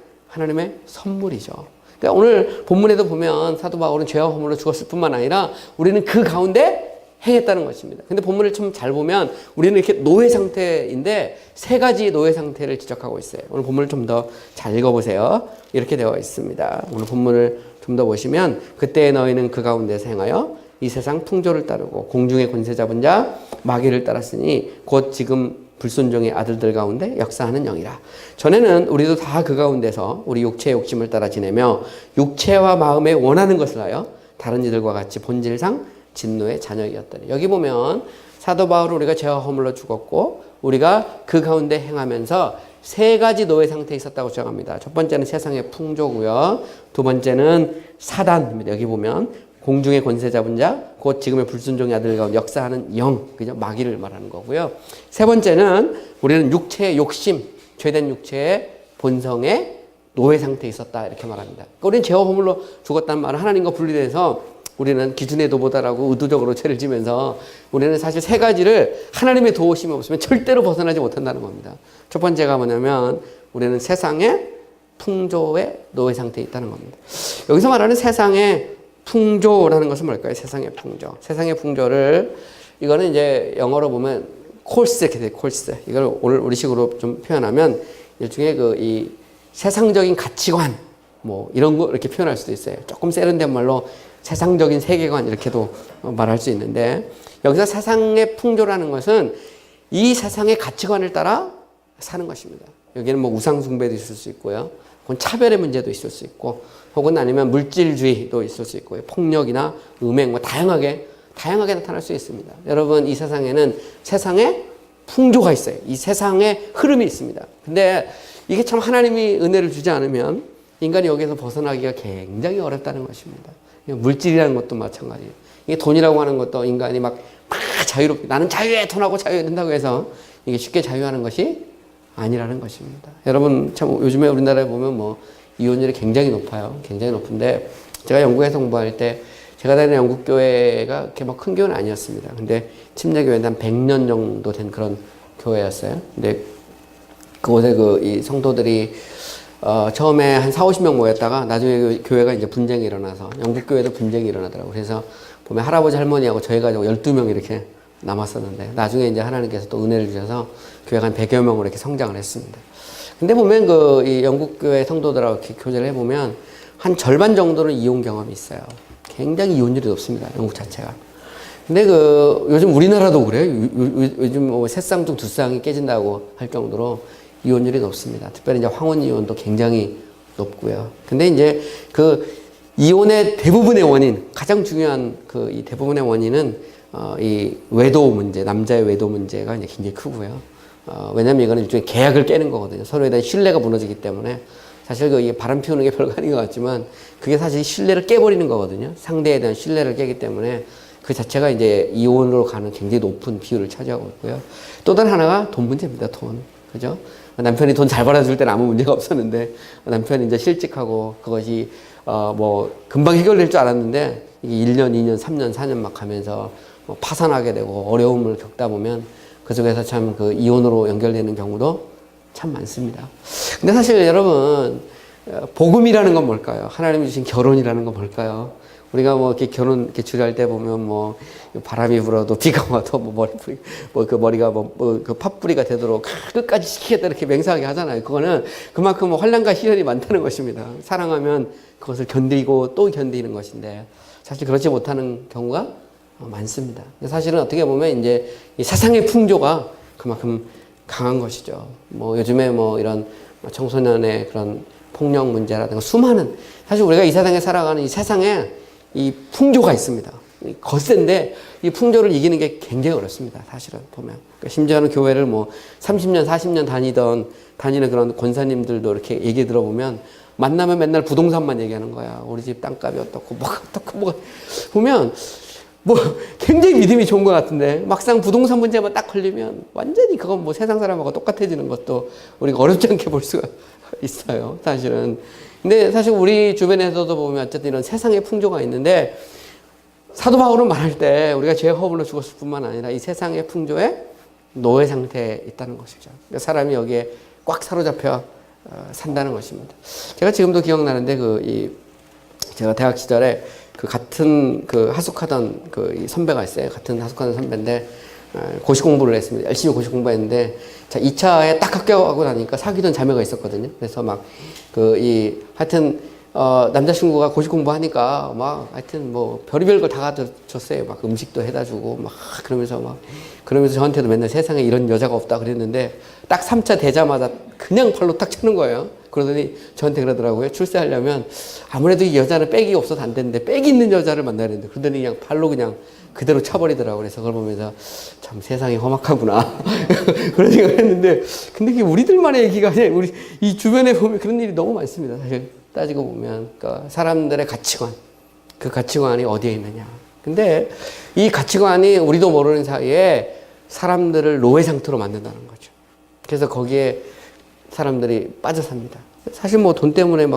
선물이죠. 그러니까 오늘 본문에도 보면 사도 바울은 죄와 허물로 죽었을 뿐만 아니라 우리는 그 가운데 행했다는 것입니다. 근데 본문을 좀 잘 보면 우리는 이렇게 노예 상태인데 세 가지 노예 상태를 지적하고 있어요. 오늘 본문을 좀 더 잘 읽어보세요. 이렇게 되어 있습니다. 오늘 본문을 좀 더 보시면 그때 너희는 그 가운데서 행하여 이 세상 풍조를 따르고 공중의 권세 잡은 자 마귀를 따랐으니 곧 지금 불순종의 아들들 가운데 역사하는 영이라. 전에는 우리도 다 그 가운데서 우리 육체의 욕심을 따라 지내며 육체와 마음에 원하는 것을 하여 다른 이들과 같이 본질상 진노의 자녀이었더니. 여기 보면 사도 바울은 우리가 죄와 허물로 죽었고 우리가 그 가운데 행하면서 세 가지 노예 상태에 있었다고 주장합니다. 첫 번째는 세상의 풍조고요. 두 번째는 사단입니다. 여기 보면 공중의 권세 잡은 자, 곧 지금의 불순종의 아들 가운데 역사하는 영, 그죠? 마귀를 말하는 거고요. 세 번째는 우리는 육체의 욕심, 죄된 육체의 본성의 노예 상태에 있었다 이렇게 말합니다. 그러니까 우리는 죄와 허물로 죽었다는 말은 하나님과 분리돼서 우리는 기준에 도보다라고 의도적으로 죄를 지면서 우리는 사실 세 가지를 하나님의 도우심이 없으면 절대로 벗어나지 못한다는 겁니다. 첫 번째가 뭐냐면 우리는 세상의 풍조의 노예 상태에 있다는 겁니다. 여기서 말하는 세상의 풍조라는 것은 뭘까요? 세상의 풍조. 세상의 풍조를 이거는 이제 영어로 보면 콜스 이렇게 돼요. 콜스. 이걸 오늘 우리식으로 좀 표현하면 일종의 이 세상적인 가치관 뭐 이런 거 이렇게 표현할 수도 있어요. 조금 세련된 말로 세상적인 세계관 이렇게도 말할 수 있는데 여기서 세상의 풍조라는 것은 이 세상의 가치관을 따라 사는 것입니다. 여기는 뭐 우상 숭배도 있을 수 있고요. 혹은 차별의 문제도 있을 수 있고 혹은 아니면 물질주의도 있을 수 있고요. 폭력이나 음행 뭐 다양하게 나타날 수 있습니다. 여러분 이 세상에는 세상의 풍조가 있어요. 이 세상의 흐름이 있습니다. 근데 이게 참 하나님이 은혜를 주지 않으면 인간이 여기서 벗어나기가 굉장히 어렵다는 것입니다. 물질이라는 것도 마찬가지예요. 이게 돈이라고 하는 것도 인간이 막 자유롭게 나는 자유해 돈하고 자유해 된다고 해서 이게 쉽게 자유하는 것이 아니라는 것입니다. 여러분 참 요즘에 우리나라에 보면 뭐 이혼율이 굉장히 높아요. 굉장히 높은데 제가 영국에서 공부할 때 제가 다니는 영국 교회가 그렇게 막 큰 교회는 아니었습니다. 근데 침례교회는 한 100년 정도 된 그런 교회였어요. 근데 그곳에 이 성도들이 처음에 한 4, 50명 모였다가 나중에 교회가 이제 분쟁이 일어나서 영국 교회도 분쟁이 일어나더라고요. 그래서 보면 할아버지 할머니하고 저희 가족 12명 이렇게 남았었는데 나중에 이제 하나님께서 또 은혜를 주셔서 교회가 한 100여 명으로 이렇게 성장을 했습니다. 근데 보면 이 영국 교회 성도들하고 이렇게 교제를 해보면 한 절반 정도는 이혼 경험이 있어요. 굉장히 이혼율이 높습니다. 영국 자체가. 근데 요즘 우리나라도 그래요. 요즘 뭐 세 쌍둥 두 쌍이 깨진다고 할 정도로 이혼율이 높습니다. 특별히 이제 황혼 이혼도 굉장히 높고요. 근데 이제 이혼의 대부분의 원인, 가장 중요한 이 대부분의 원인은 이 외도 문제, 남자의 외도 문제가 이제 굉장히 크고요. 왜냐면 이거는 일종의 계약을 깨는 거거든요. 서로에 대한 신뢰가 무너지기 때문에 사실 이게 바람 피우는 게 별거 아닌 것 같지만 그게 사실 신뢰를 깨버리는 거거든요. 상대에 대한 신뢰를 깨기 때문에 그 자체가 이제 이혼으로 가는 굉장히 높은 비율을 차지하고 있고요. 또 다른 하나가 돈 문제입니다. 돈. 그죠? 남편이 돈 잘 벌어줄 때는 아무 문제가 없었는데 남편이 이제 실직하고 그것이 금방 해결될 줄 알았는데 이게 1년, 2년, 3년, 4년 막 가면서 파산하게 되고 어려움을 겪다 보면 그 속에서 참 이혼으로 연결되는 경우도 참 많습니다. 근데 사실 여러분, 복음이라는 건 뭘까요? 하나님이 주신 결혼이라는 건 뭘까요? 우리가 이렇게 결혼 이렇게 주례할 때 보면 바람이 불어도 비가 와도 머리가 팥뿌리가 되도록 끝까지 지키겠다 이렇게 맹세하게 하잖아요. 그거는 그만큼 환난과 시련이 많다는 것입니다. 사랑하면 그것을 견디고 또 견디는 것인데 사실 그렇지 못하는 경우가 많습니다. 사실은 어떻게 보면 이제 이 세상의 풍조가 그만큼 강한 것이죠. 요즘에 이런 청소년의 그런 폭력 문제라든가 수많은 사실 우리가 이 세상에 살아가는 이 세상에 이 풍조가 있습니다. 거센데 이 풍조를 이기는 게 굉장히 어렵습니다. 사실은 보면. 그러니까 심지어는 교회를 30년, 40년 다니는 그런 권사님들도 이렇게 얘기 들어보면 만나면 맨날 부동산만 얘기하는 거야. 우리 집 땅값이 어떻고 뭐가 보면 굉장히 믿음이 좋은 것 같은데 막상 부동산 문제만 딱 걸리면 완전히 그건 세상 사람하고 똑같아지는 것도 우리가 어렵지 않게 볼 수가 있어요. 사실은. 근데 사실 우리 주변에서도 보면 어쨌든 이런 세상의 풍조가 있는데 사도 바울은 말할 때 우리가 죄 허물로 죽었을 뿐만 아니라 이 세상의 풍조에 노예 상태에 있다는 것이죠. 그러니까 사람이 여기에 꽉 사로잡혀 산다는 것입니다. 제가 지금도 기억나는데 제가 대학 시절에 같은 하숙하던 이 선배가 있어요. 같은 하숙하던 선배인데 고시 공부를 했습니다. 열심히 고시 공부했는데 2차에 딱 합격하고 나니까 사귀던 자매가 있었거든요. 그래서 하여튼 남자친구가 고시 공부하니까 하여튼 별의별 걸 다 가져줬어요. 음식도 해다 주고 그러면서 저한테도 맨날 세상에 이런 여자가 없다 그랬는데 딱 3차 되자마자 그냥 발로 딱 차는 거예요. 그러더니 저한테 그러더라고요. 출세하려면 아무래도 이 여자는 백이 없어서 안 되는데 백이 있는 여자를 만나야 되는데 그러더니 그냥 발로 그냥 그대로 차버리더라고요. 그래서 그걸 보면서 참 세상이 험악하구나. 그런 생각을 했는데 근데 그게 우리들만의 얘기가 아니라 우리 이 주변에 보면 그런 일이 너무 많습니다. 사실 따지고 보면 그러니까 사람들의 가치관, 그 가치관이 어디에 있느냐. 근데 이 가치관이 우리도 모르는 사이에 사람들을 노예 상태로 만든다는 거죠. 그래서 거기에 사람들이 빠져 삽니다. 사실 돈 때문에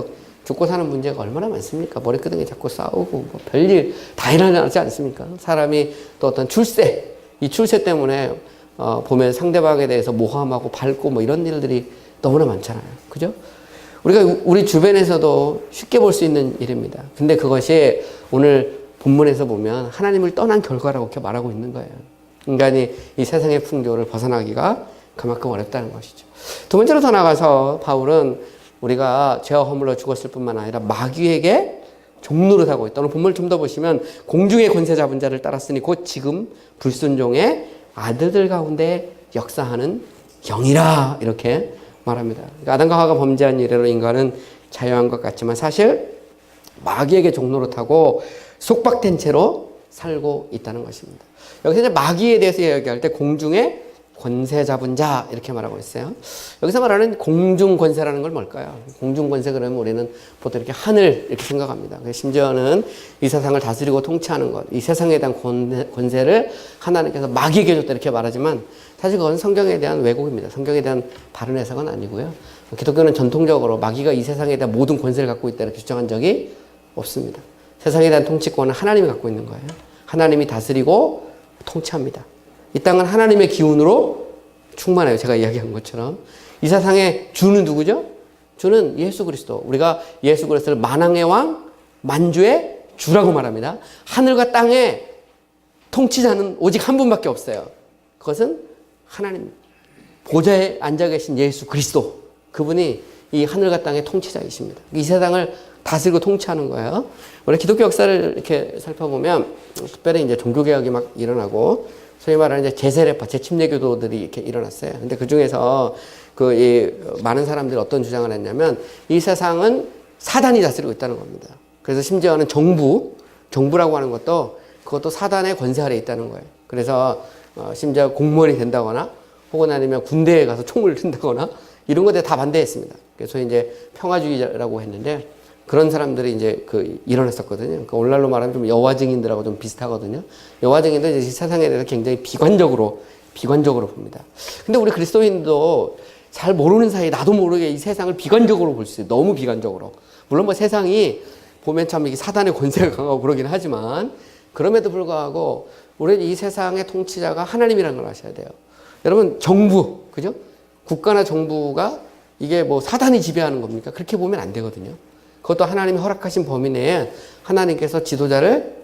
죽고 사는 문제가 얼마나 많습니까? 머리끄댕이 잡고 싸우고 별일 다 일어나지 않습니까? 사람이 또 어떤 이 출세 때문에 보면 상대방에 대해서 모함하고 밟고 이런 일들이 너무나 많잖아요. 그죠? 우리 주변에서도 쉽게 볼 수 있는 일입니다. 근데 그것이 오늘 본문에서 보면 하나님을 떠난 결과라고 이렇게 말하고 있는 거예요. 인간이 이 세상의 풍조를 벗어나기가 그만큼 어렵다는 것이죠. 두 번째로 더 나가서 바울은 우리가 죄와 허물로 죽었을 뿐만 아니라 마귀에게 종노릇하고 있다. 오늘 본문을 좀 더 보시면 공중의 권세 잡은 자를 따랐으니 곧 지금 불순종의 아들들 가운데 역사하는 영이라 이렇게 말합니다. 그러니까 아담과 하와가 범죄한 이래로 인간은 자유한 것 같지만 사실 마귀에게 종노릇하고 속박된 채로 살고 있다는 것입니다. 여기서 이제 마귀에 대해서 이야기할 때 공중의 권세 잡은 자 이렇게 말하고 있어요. 여기서 말하는 공중 권세라는 걸 뭘까요? 공중 권세 그러면 우리는 보통 이렇게 하늘 이렇게 생각합니다. 심지어는 이 세상을 다스리고 통치하는 것, 이 세상에 대한 권세를 하나님께서 마귀에게 줬다 이렇게 말하지만 사실 그건 성경에 대한 왜곡입니다. 성경에 대한 바른 해석은 아니고요. 기독교는 전통적으로 마귀가 이 세상에 대한 모든 권세를 갖고 있다 이렇게 주장한 적이 없습니다. 세상에 대한 통치권은 하나님이 갖고 있는 거예요. 하나님이 다스리고 통치합니다. 이 땅은 하나님의 기운으로 충만해요. 제가 이야기한 것처럼. 이 세상의 주는 누구죠? 주는 예수 그리스도. 우리가 예수 그리스도를 만왕의 왕, 만주의 주라고 말합니다. 하늘과 땅의 통치자는 오직 한 분밖에 없어요. 그것은 하나님. 보좌에 앉아 계신 예수 그리스도. 그분이 이 하늘과 땅의 통치자이십니다. 이 세상을 다스리고 통치하는 거예요. 원래 기독교 역사를 이렇게 살펴보면 특별히 이제 종교개혁이 막 일어나고 소위 말하는 이제 제세례파, 제침례교도들이 이렇게 일어났어요. 근데 그 중에서 많은 사람들이 어떤 주장을 했냐면 이 세상은 사단이 다스리고 있다는 겁니다. 그래서 심지어는 정부라고 하는 그것도 사단의 권세 아래에 있다는 거예요. 그래서 심지어 공무원이 된다거나 혹은 아니면 군대에 가서 총을 든다거나 이런 것에 다 반대했습니다. 그래서 이제 평화주의자라고 했는데 그런 사람들이 이제 일어났었거든요. 그러니까 오늘날로 말하면 좀 여호와 증인들하고 좀 비슷하거든요. 여호와 증인들 이제 세상에 대해서 굉장히 비관적으로 봅니다. 근데 우리 그리스도인도 잘 모르는 사이에 나도 모르게 이 세상을 비관적으로 볼 수 있어요. 너무 비관적으로. 물론 뭐 세상이 보면 참 이게 사단의 권세가 강하고 그러긴 하지만 그럼에도 불구하고 우리는 이 세상의 통치자가 하나님이라는 걸 아셔야 돼요. 여러분 정부, 그죠? 국가나 정부가 이게 뭐 사단이 지배하는 겁니까? 그렇게 보면 안 되거든요. 그것도 하나님이 허락하신 범위 내에 하나님께서 지도자를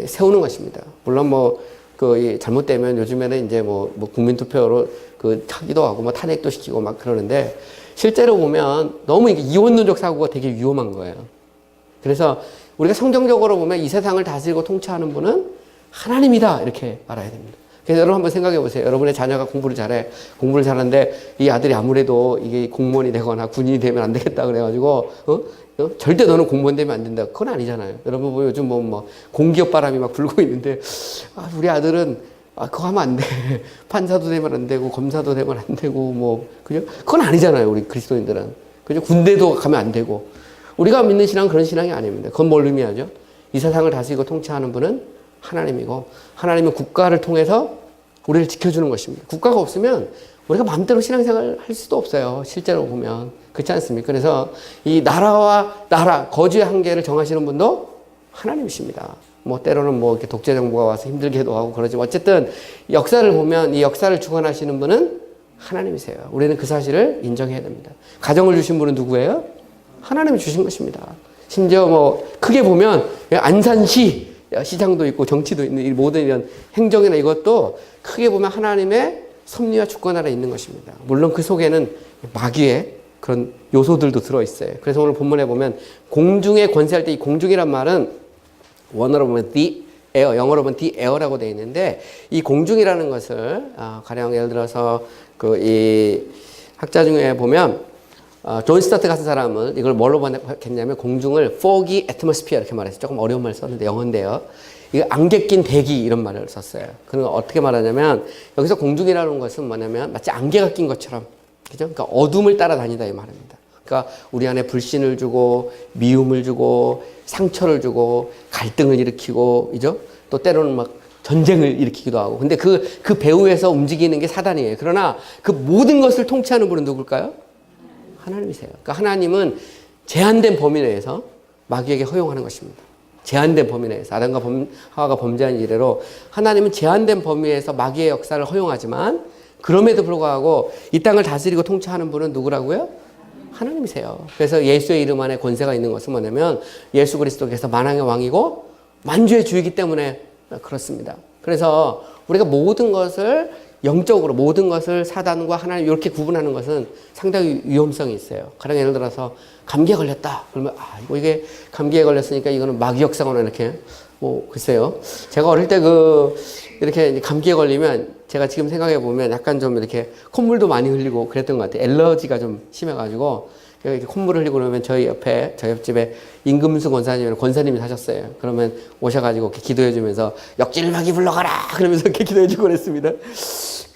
세우는 것입니다. 물론 잘못되면 요즘에는 이제 국민투표로 하기도 하고 탄핵도 시키고 막 그러는데 실제로 보면 너무 이게 이원론적 사고가 되게 위험한 거예요. 그래서 우리가 성경적으로 보면 이 세상을 다스리고 통치하는 분은 하나님이다 이렇게 알아야 됩니다. 그래서 여러분 한번 생각해 보세요. 여러분의 자녀가 공부를 잘하는데 이 아들이 아무래도 이게 공무원이 되거나 군인이 되면 안 되겠다 그래가지고 절대 너는 공무원 되면 안 된다. 그건 아니잖아요. 여러분 뭐 요즘 공기업 바람이 막 불고 있는데 우리 아들은 그거 하면 안 돼. 판사도 되면 안 되고 검사도 되면 안 되고 그죠? 그건 아니잖아요. 우리 그리스도인들은. 그죠? 군대도 가면 안 되고. 우리가 믿는 신앙은 그런 신앙이 아닙니다. 그건 뭘 의미하죠? 이 세상을 다스리고 통치하는 분은 하나님이고 하나님은 국가를 통해서 우리를 지켜주는 것입니다. 국가가 없으면 우리가 마음대로 신앙생활을 할 수도 없어요. 실제로 보면. 그렇지 않습니까? 그래서 이 나라와 거주의 한계를 정하시는 분도 하나님이십니다. 때로는 이렇게 독재 정부가 와서 힘들게도 하고 그러지만 어쨌든 역사를 보면 이 역사를 주관하시는 분은 하나님이세요. 우리는 그 사실을 인정해야 됩니다. 가정을 주신 분은 누구예요? 하나님이 주신 것입니다. 심지어 크게 보면 안산시 시장도 있고 정치도 있는 이 모든 이런 행정이나 이것도 크게 보면 하나님의 섭리와 주권 아래 있는 것입니다. 물론 그 속에는 마귀의 그런 요소들도 들어있어요. 그래서 오늘 본문에 보면 공중에 권세할 때 이 공중이란 말은 원어로 보면 the air, 영어로 보면 the air라고 되어 있는데 이 공중이라는 것을 가령 예를 들어서 이 학자 중에 보면 존 스타트 같은 사람은 이걸 뭘로 번역했냐면 공중을 foggy atmosphere 이렇게 말했어요. 조금 어려운 말 썼는데 영어인데요. 이거 안개 낀 대기 이런 말을 썼어요. 그럼 어떻게 말하냐면 여기서 공중이라는 것은 뭐냐면 마치 안개가 낀 것처럼 그죠? 그러니까 어둠을 따라다니다 이 말입니다. 그러니까 우리 안에 불신을 주고 미움을 주고 상처를 주고 갈등을 일으키고 그죠? 또 때로는 전쟁을 일으키기도 하고. 근데 그 배후에서 움직이는 게 사단이에요. 그러나 그 모든 것을 통치하는 분은 누굴까요? 하나님이세요. 그러니까 하나님은 제한된 범위 내에서 마귀에게 허용하는 것입니다. 제한된 범위 내에서 아담과 하와가 범죄한 이래로 하나님은 제한된 범위에서 마귀의 역사를 허용하지만 그럼에도 불구하고 이 땅을 다스리고 통치하는 분은 누구라고요? 하나님이세요. 그래서 예수의 이름 안에 권세가 있는 것은 뭐냐면 예수 그리스도께서 만왕의 왕이고 만주의 주이기 때문에 그렇습니다. 그래서 우리가 모든 것을 영적으로 모든 것을 사단과 하나님 이렇게 구분하는 것은 상당히 위험성이 있어요. 가령 예를 들어서 감기에 걸렸다. 그러면 이게 감기에 걸렸으니까 이거는 마귀 역사거나 이렇게 글쎄요. 제가 어릴 때 이렇게 감기에 걸리면 제가 지금 생각해 보면 약간 좀 이렇게 콧물도 많이 흘리고 그랬던 것 같아요. 엘러지가 좀 심해가지고 이렇게 콧물을 흘리고 그러면 저희 옆집에 임금수 권사님이 사셨어요. 그러면 오셔가지고 이렇게 기도해주면서 역질마귀 불러가라 그러면서 이렇게 기도해주고 그랬습니다.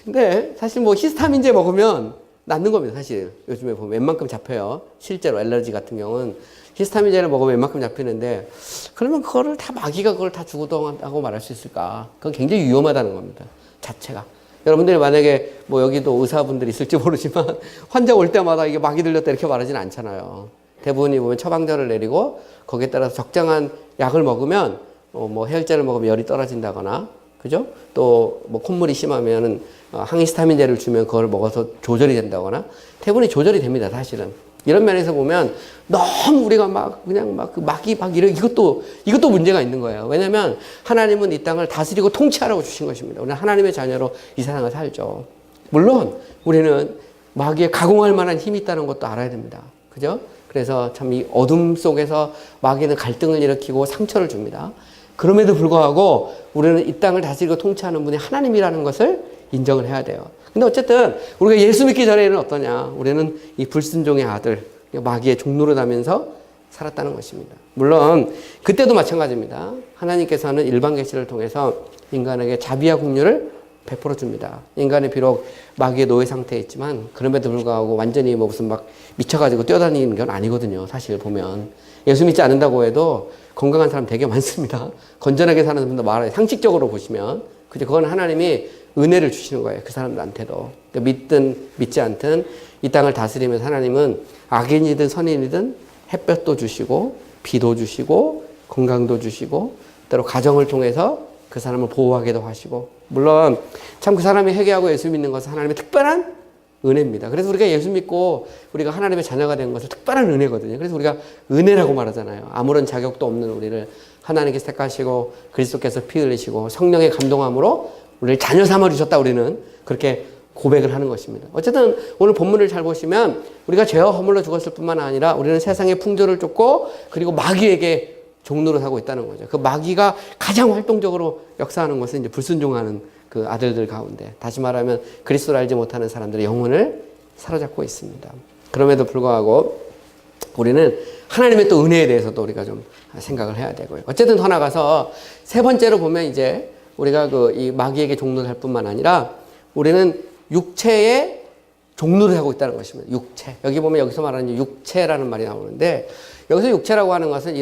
근데 사실 히스타민제 먹으면 낫는 겁니다. 사실 요즘에 보면 웬만큼 잡혀요. 실제로 엘러지 같은 경우는 히스타민제를 먹으면 웬만큼 잡히는데 그러면 그거를 다 마귀가 그걸 다 주도한다고 말할 수 있을까? 그건 굉장히 위험하다는 겁니다. 자체가. 여러분들이 만약에 여기도 의사분들이 있을지 모르지만 환자 올 때마다 이게 마귀 들렸다 이렇게 말하지는 않잖아요. 대부분이 보면 처방전을 내리고 거기에 따라서 적정한 약을 먹으면 해열제를 먹으면 열이 떨어진다거나 그죠? 또 콧물이 심하면은 항히스타민제를 주면 그걸 먹어서 조절이 된다거나 대부분이 조절이 됩니다. 사실은. 이런 면에서 보면 너무 우리가 막 그냥 막 그 마귀 막 이것도 문제가 있는 거예요. 왜냐하면 하나님은 이 땅을 다스리고 통치하라고 주신 것입니다. 우리는 하나님의 자녀로 이 세상을 살죠. 물론 우리는 마귀에 가공할 만한 힘이 있다는 것도 알아야 됩니다. 그죠? 그래서 참 이 어둠 속에서 마귀는 갈등을 일으키고 상처를 줍니다. 그럼에도 불구하고 우리는 이 땅을 다스리고 통치하는 분이 하나님이라는 것을 인정을 해야 돼요. 근데 어쨌든 우리가 예수 믿기 전에는 어떠냐? 우리는 이 불순종의 아들, 마귀의 종노릇 하면서 살았다는 것입니다. 물론 그때도 마찬가지입니다. 하나님께서는 일반 계시를 통해서 인간에게 자비와 긍휼을 베풀어 줍니다. 인간이 비록 마귀의 노예 상태에 있지만 그럼에도 불구하고 완전히 뭐 무슨 막 미쳐가지고 뛰어다니는 건 아니거든요. 사실 보면 예수 믿지 않는다고 해도 건강한 사람 되게 많습니다. 건전하게 사는 분도 많아요. 상식적으로 보시면 그건 하나님이 은혜를 주시는 거예요. 그 사람들한테도. 그러니까 믿든 믿지 않든 이 땅을 다스리면서 하나님은 악인이든 선인이든 햇볕도 주시고 비도 주시고 건강도 주시고 때로 가정을 통해서 그 사람을 보호하기도 하시고, 물론 참 그 사람이 회개하고 예수 믿는 것은 하나님의 특별한 은혜입니다. 그래서 우리가 예수 믿고 우리가 하나님의 자녀가 된 것은 특별한 은혜거든요. 그래서 우리가 은혜라고 말하잖아요. 아무런 자격도 없는 우리를 하나님께서 택하시고 그리스도께서 피 흘리시고 성령의 감동함으로 우리를 자녀 삼아 주셨다. 우리는 그렇게 고백을 하는 것입니다. 어쨌든 오늘 본문을 잘 보시면 우리가 죄와 허물로 죽었을 뿐만 아니라 우리는 세상의 풍조를 쫓고 그리고 마귀에게 종노릇하고 있다는 거죠. 그 마귀가 가장 활동적으로 역사하는 것은 이제 불순종하는 그 아들들 가운데, 다시 말하면 그리스도를 알지 못하는 사람들의 영혼을 사로잡고 있습니다. 그럼에도 불구하고 우리는 하나님의 또 은혜에 대해서도 우리가 좀 생각을 해야 되고요. 어쨌든 더 나가서 세 번째로 보면 이제 우리가 이 마귀에게 종노릇할 뿐만 아니라 우리는 육체에 종노릇 하고 있다는 것입니다. 육체. 여기 보면 여기서 말하는 육체라는 말이 나오는데, 여기서 육체라고 하는 것은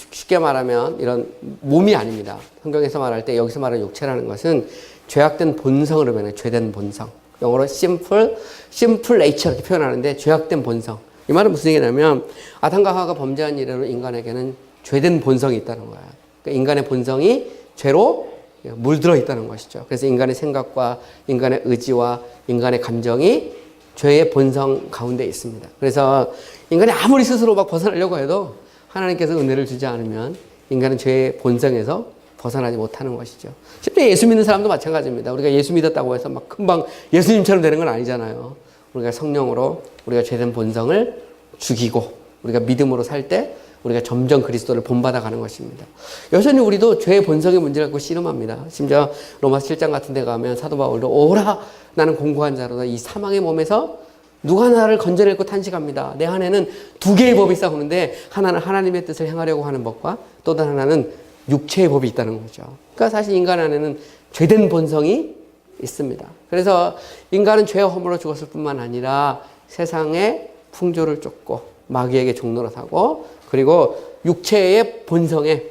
쉽게 말하면 이런 몸이 아닙니다. 성경에서 말할 때 여기서 말하는 육체라는 것은 죄악된 본성을 의미하는 죄된 본성. 영어로 simple nature 이렇게 표현하는데 죄악된 본성. 이 말은 무슨 얘기냐면 아담과 하와가 범죄한 이래로 인간에게는 죄된 본성이 있다는 거야. 그러니까 인간의 본성이 죄로 물들어 있다는 것이죠. 그래서 인간의 생각과 인간의 의지와 인간의 감정이 죄의 본성 가운데 있습니다. 그래서 인간이 아무리 스스로 막 벗어나려고 해도 하나님께서 은혜를 주지 않으면 인간은 죄의 본성에서 벗어나지 못하는 것이죠. 실제 예수 믿는 사람도 마찬가지입니다. 우리가 예수 믿었다고 해서 막 금방 예수님처럼 되는 건 아니잖아요. 우리가 성령으로 우리가 죄된 본성을 죽이고 우리가 믿음으로 살 때 우리가 점점 그리스도를 본받아 가는 것입니다. 여전히 우리도 죄의 본성의 문제를 갖고 씨름합니다. 심지어 로마서 7장 같은 데 가면 사도 바울도 오라 나는 공고한 자로다 이 사망의 몸에서 누가 나를 건져내고 탄식합니다. 내 안에는 두 개의 법이 싸우는데 하나는 하나님의 뜻을 행하려고 하는 법과 또 다른 하나는 육체의 법이 있다는 거죠. 그러니까 사실 인간 안에는 죄된 본성이 있습니다. 그래서 인간은 죄와 허물로 죽었을 뿐만 아니라 세상의 풍조를 쫓고 마귀에게 종노릇하고 그리고 육체의 본성에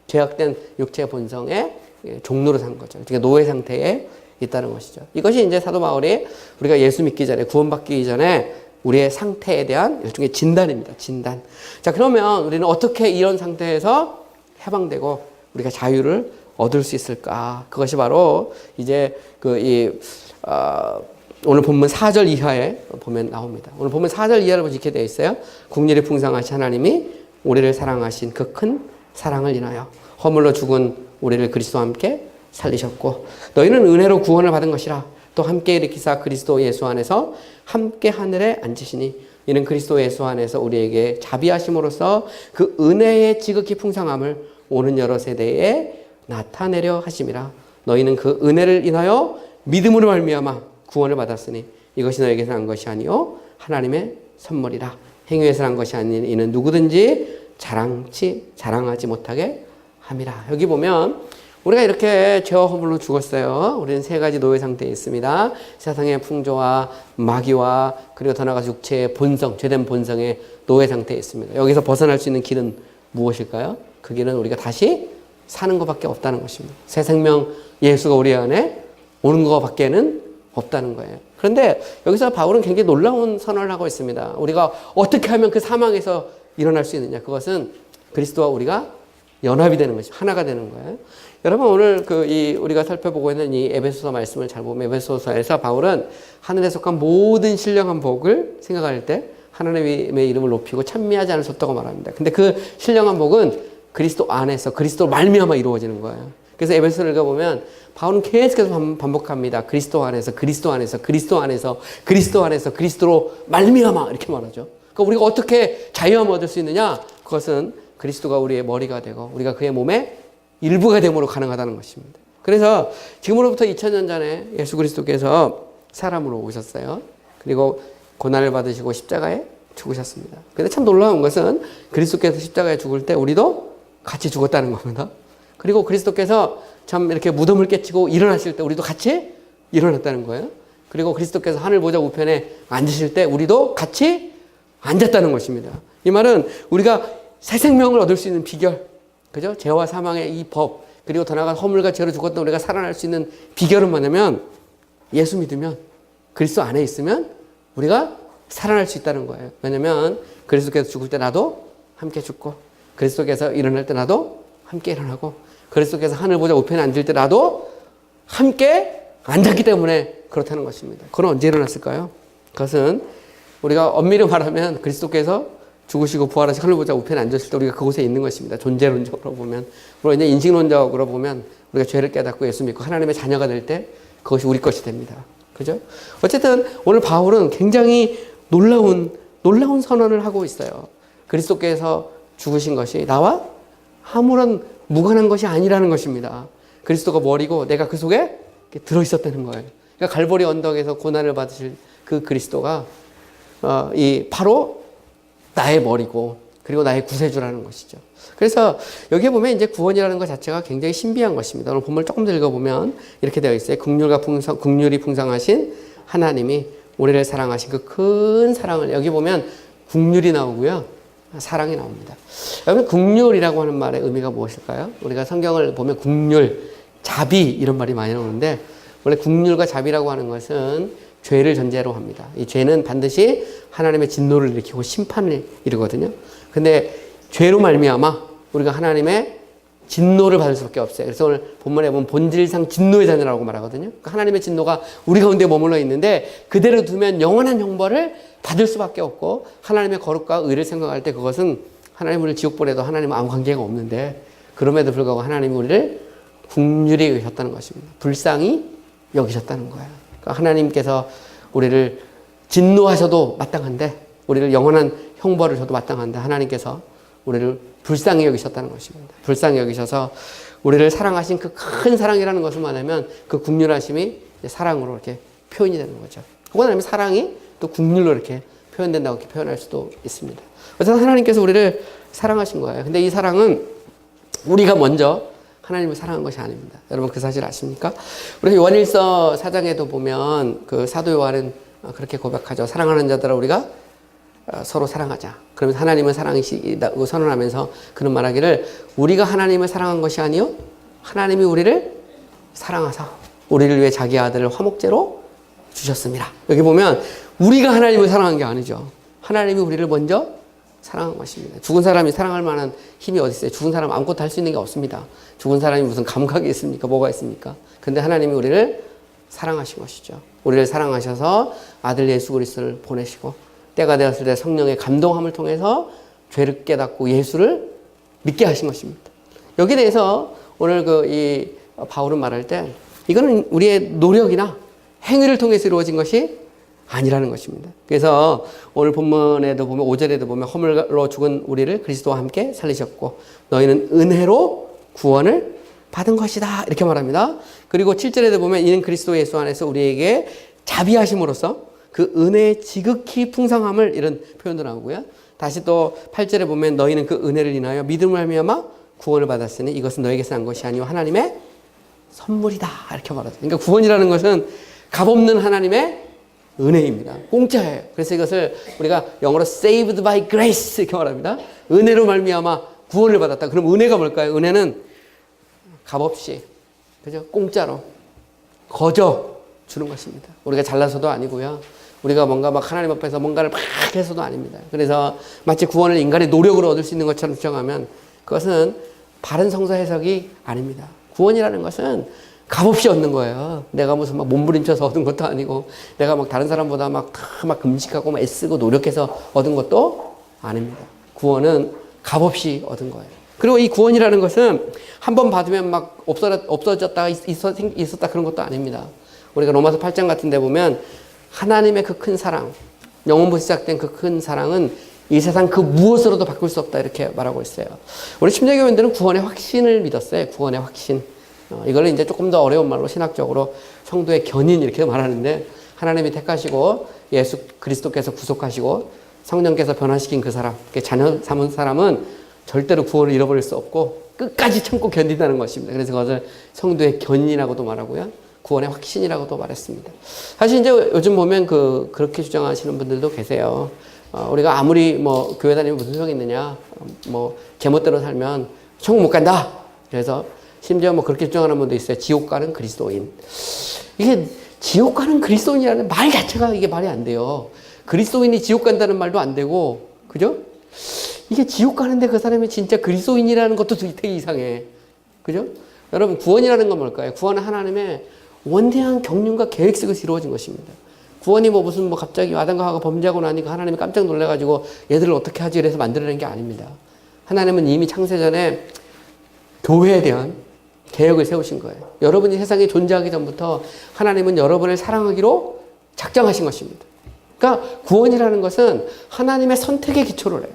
죄악된 육체의 본성에 종노릇한 거죠. 그러니까 노예 상태에 있다는 것이죠. 이것이 이제 사도 바울이 우리가 예수 믿기 전에 구원받기 전에 우리의 상태에 대한 일종의 진단입니다. 진단. 자, 그러면 우리는 어떻게 이런 상태에서 해방되고 우리가 자유를 얻을 수 있을까? 그것이 바로 이제 오늘 본문 4절 이하에 보면 나옵니다. 오늘 본문 4절 이하를 보면 이렇게 되어 있어요. 국률이 풍성하신 하나님이 우리를 사랑하신 그 큰 사랑을 인하여 허물로 죽은 우리를 그리스도와 함께 살리셨고 너희는 은혜로 구원을 받은 것이라 또 함께 일으키사 그리스도 예수 안에서 함께 하늘에 앉으시니 이는 그리스도 예수 안에서 우리에게 자비하심으로써 그 은혜의 지극히 풍성함을 오는 여러 세대에 나타내려 하심이라. 너희는 그 은혜를 인하여 믿음으로 말미암아 구원을 받았으니 이것이 너에게서 난 것이 아니요 하나님의 선물이라. 행위에서 난 것이 아닌 이는 누구든지 자랑하지 못하게 함이라. 여기 보면 우리가 이렇게 죄와 허물로 죽었어요. 우리는 세 가지 노예 상태에 있습니다. 세상의 풍조와 마귀와 그리고 더 나아가서 육체의 본성, 죄된 본성의 노예 상태에 있습니다. 여기서 벗어날 수 있는 길은 무엇일까요? 그 길은 우리가 다시 사는 것밖에 없다는 것입니다. 새 생명 예수가 우리 안에 오는 것밖에는 없다는 거예요. 그런데 여기서 바울은 굉장히 놀라운 선언을 하고 있습니다. 우리가 어떻게 하면 그 사망에서 일어날 수 있느냐? 그것은 그리스도와 우리가 연합이 되는 것이 하나가 되는 거예요. 여러분 오늘 우리가 살펴보고 있는 이 에베소서 말씀을 잘 보면 에베소서에서 바울은 하늘에 속한 모든 신령한 복을 생각할 때 하나님의 이름을 높이고 찬미하지 않을 수 없다고 말합니다. 근데 그 신령한 복은 그리스도 안에서 그리스도 말미암아 이루어지는 거예요. 그래서 에베소서를 읽어보면 바울은 계속해서 반복합니다. 그리스도 안에서 그리스도 안에서 그리스도 안에서 그리스도 안에서 그리스도로 말미암아 이렇게 말하죠. 그러니까 우리가 어떻게 자유함을 얻을 수 있느냐? 그것은 그리스도가 우리의 머리가 되고 우리가 그의 몸의 일부가 됨으로 가능하다는 것입니다. 그래서 지금으로부터 2000년 전에 예수 그리스도께서 사람으로 오셨어요. 그리고 고난을 받으시고 십자가에 죽으셨습니다. 근데 참 놀라운 것은 그리스도께서 십자가에 죽을 때 우리도 같이 죽었다는 겁니다. 그리고 그리스도께서 참 이렇게 무덤을 깨치고 일어나실 때 우리도 같이 일어났다는 거예요. 그리고 그리스도께서 하늘 보좌 우편에 앉으실 때 우리도 같이 앉았다는 것입니다. 이 말은 우리가 새 생명을 얻을 수 있는 비결, 그죠? 죄와 사망의 이 법, 그리고 더 나아가 허물과 죄로 죽었던 우리가 살아날 수 있는 비결은 뭐냐면 예수 믿으면 그리스도 안에 있으면 우리가 살아날 수 있다는 거예요. 왜냐면 그리스도께서 죽을 때 나도 함께 죽고 그리스도께서 일어날 때 나도 함께 일어나고 그리스도께서 하늘 보좌 우편에 앉을 때 나도 함께 앉았기 때문에 그렇다는 것입니다. 그건 언제 일어났을까요? 그것은 우리가 엄밀히 말하면 그리스도께서 죽으시고 부활하시 하늘 보좌 우편에 앉았을 때 우리가 그곳에 있는 것입니다. 존재론적으로 보면. 물론 이제 인식론적으로 보면 우리가 죄를 깨닫고 예수 믿고 하나님의 자녀가 될 때 그것이 우리 것이 됩니다. 그죠? 어쨌든 오늘 바울은 굉장히 놀라운 선언을 하고 있어요. 그리스도께서 죽으신 것이 나와 아무런 무관한 것이 아니라는 것입니다. 그리스도가 머리고 내가 그 속에 들어있었다는 거예요. 그러니까 갈보리 언덕에서 고난을 받으실 그 그리스도가 바로 나의 머리고 그리고 나의 구세주라는 것이죠. 그래서 여기에 보면 이제 구원이라는 것 자체가 굉장히 신비한 것입니다. 오늘 본문을 조금 더 읽어보면 이렇게 되어 있어요. 긍휼이 풍성하신 하나님이 우리를 사랑하신 그 큰 사랑을 여기 보면 긍휼이 나오고요. 사랑이 나옵니다. 여러분 긍휼이라고 하는 말의 의미가 무엇일까요? 우리가 성경을 보면 긍휼, 자비 이런 말이 많이 나오는데 원래 긍휼과 자비라고 하는 것은 죄를 전제로 합니다. 이 죄는 반드시 하나님의 진노를 일으키고 심판을 이루거든요. 근데 죄로 말미암아 우리가 하나님의 진노를 받을 수밖에 없어요. 그래서 오늘 본문에 보면 본질상 진노의 자녀라고 말하거든요. 그러니까 하나님의 진노가 우리 가운데 머물러 있는데 그대로 두면 영원한 형벌을 받을 수밖에 없고 하나님의 거룩과 의를 생각할 때 그것은 하나님 우리를 지옥 보내도 하나님은 아무 관계가 없는데 그럼에도 불구하고 하나님이 우리를 긍휼히 여기셨다는 것입니다. 불쌍히 여기셨다는 거예요. 그러니까 하나님께서 우리를 진노하셔도 마땅한데 우리를 영원한 형벌을 줘도 마땅한데 하나님께서 우리를 불쌍히 여기셨다는 것입니다. 불쌍히 여기셔서 우리를 사랑하신 그 큰 사랑이라는 것을 말하면 그 긍휼하심이 사랑으로 이렇게 표현이 되는 거죠. 혹은 아니면 사랑이 또 긍휼로 이렇게 표현된다고 이렇게 표현할 수도 있습니다. 어쨌든 하나님께서 우리를 사랑하신 거예요. 근데 이 사랑은 우리가 먼저 하나님을 사랑한 것이 아닙니다. 여러분 그 사실 아십니까? 우리 요한일서 4장에도 보면 그 사도 요한은 그렇게 고백하죠. 사랑하는 자들아 우리가 서로 사랑하자. 그러면서 하나님은 사랑이시다고 선언하면서 그런 말하기를 우리가 하나님을 사랑한 것이 아니요 하나님이 우리를 사랑하사 우리를 위해 자기 아들을 화목제로 주셨습니다. 여기 보면 우리가 하나님을 사랑한 게 아니죠. 하나님이 우리를 먼저 사랑한 것입니다. 죽은 사람이 사랑할 만한 힘이 어디 있어요? 죽은 사람 아무것도 할 수 있는 게 없습니다. 죽은 사람이 무슨 감각이 있습니까? 뭐가 있습니까? 근데 하나님이 우리를 사랑하신 것이죠. 우리를 사랑하셔서 아들 예수 그리스도를 보내시고 때가 되었을 때 성령의 감동함을 통해서 죄를 깨닫고 예수를 믿게 하신 것입니다. 여기에 대해서 오늘 이 바울은 말할 때 이거는 우리의 노력이나 행위를 통해서 이루어진 것이 아니라는 것입니다. 그래서 오늘 본문에도 보면 5절에도 보면 허물로 죽은 우리를 그리스도와 함께 살리셨고 너희는 은혜로 구원을 받은 것이다 이렇게 말합니다. 그리고 7절에도 보면 이는 그리스도 예수 안에서 우리에게 자비하심으로써 그 은혜의 지극히 풍성함을 이런 표현도 나오고요. 다시 또 8절에 보면 너희는 그 은혜를 인하여 믿음을 말미암아 구원을 받았으니 이것은 너에게서 난 것이 아니요 하나님의 선물이다 이렇게 말하죠. 그러니까 구원이라는 것은 값없는 하나님의 은혜입니다. 공짜예요. 그래서 이것을 우리가 영어로 saved by grace 이렇게 말합니다. 은혜로 말미암아 구원을 받았다. 그럼 은혜가 뭘까요? 은혜는 값없이 그죠? 공짜로 거저 주는 것입니다. 우리가 잘나서도 아니고요. 우리가 뭔가 막 하나님 앞에서 뭔가를 막 해서도 아닙니다. 그래서 마치 구원을 인간의 노력으로 얻을 수 있는 것처럼 주장하면 그것은 바른 성서 해석이 아닙니다. 구원이라는 것은 값없이 얻는 거예요. 내가 무슨 막 몸부림쳐서 얻은 것도 아니고, 내가 막 다른 사람보다 막 금식하고 막 애쓰고 노력해서 얻은 것도 아닙니다. 구원은 값없이 얻은 거예요. 그리고 이 구원이라는 것은 한 번 받으면 막 없어졌다가 있었다 그런 것도 아닙니다. 우리가 로마서 8장 같은 데 보면 하나님의 그 큰 사랑, 영원부터 시작된 그 큰 사랑은 이 세상 그 무엇으로도 바꿀 수 없다 이렇게 말하고 있어요. 우리 침례교인들은 구원의 확신을 믿었어요. 구원의 확신. 이걸 이제 조금 더 어려운 말로 신학적으로 성도의 견인 이렇게 말하는데, 하나님이 택하시고 예수 그리스도께서 구속하시고 성령께서 변화시킨 그 사람, 자녀 삼은 사람은 절대로 구원을 잃어버릴 수 없고 끝까지 참고 견딘다는 것입니다. 그래서 그것을 성도의 견인이라고도 말하고요, 구원의 확신이라고도 말했습니다. 사실 이제 요즘 보면 그렇게 주장하시는 분들도 계세요. 우리가 아무리 뭐 교회 다니면 무슨 소용이 있느냐, 뭐 제멋대로 살면 천국 못 간다. 그래서 심지어 뭐 그렇게 주장하는 분도 있어요. 지옥 가는 그리스도인. 이게 지옥 가는 그리스도인이라는 말 자체가 이게 말이 안 돼요. 그리스도인이 지옥 간다는 말도 안 되고, 그죠? 이게 지옥 가는데 그 사람이 진짜 그리스도인이라는 것도 되게 이상해. 그죠? 여러분, 구원이라는 건 뭘까요? 구원은 하나님의 원대한 경륜과 계획 속에서 이루어진 것입니다. 구원이 뭐 무슨 뭐 갑자기 아담과 하와가 범죄하고 나니까 하나님이 깜짝 놀라가지고 얘들을 어떻게 하지 이래서 만들어낸 게 아닙니다. 하나님은 이미 창세전에 교회에 대한 계획을 세우신 거예요. 여러분이 세상에 존재하기 전부터 하나님은 여러분을 사랑하기로 작정하신 것입니다. 그러니까 구원이라는 것은 하나님의 선택에 기초를 해요.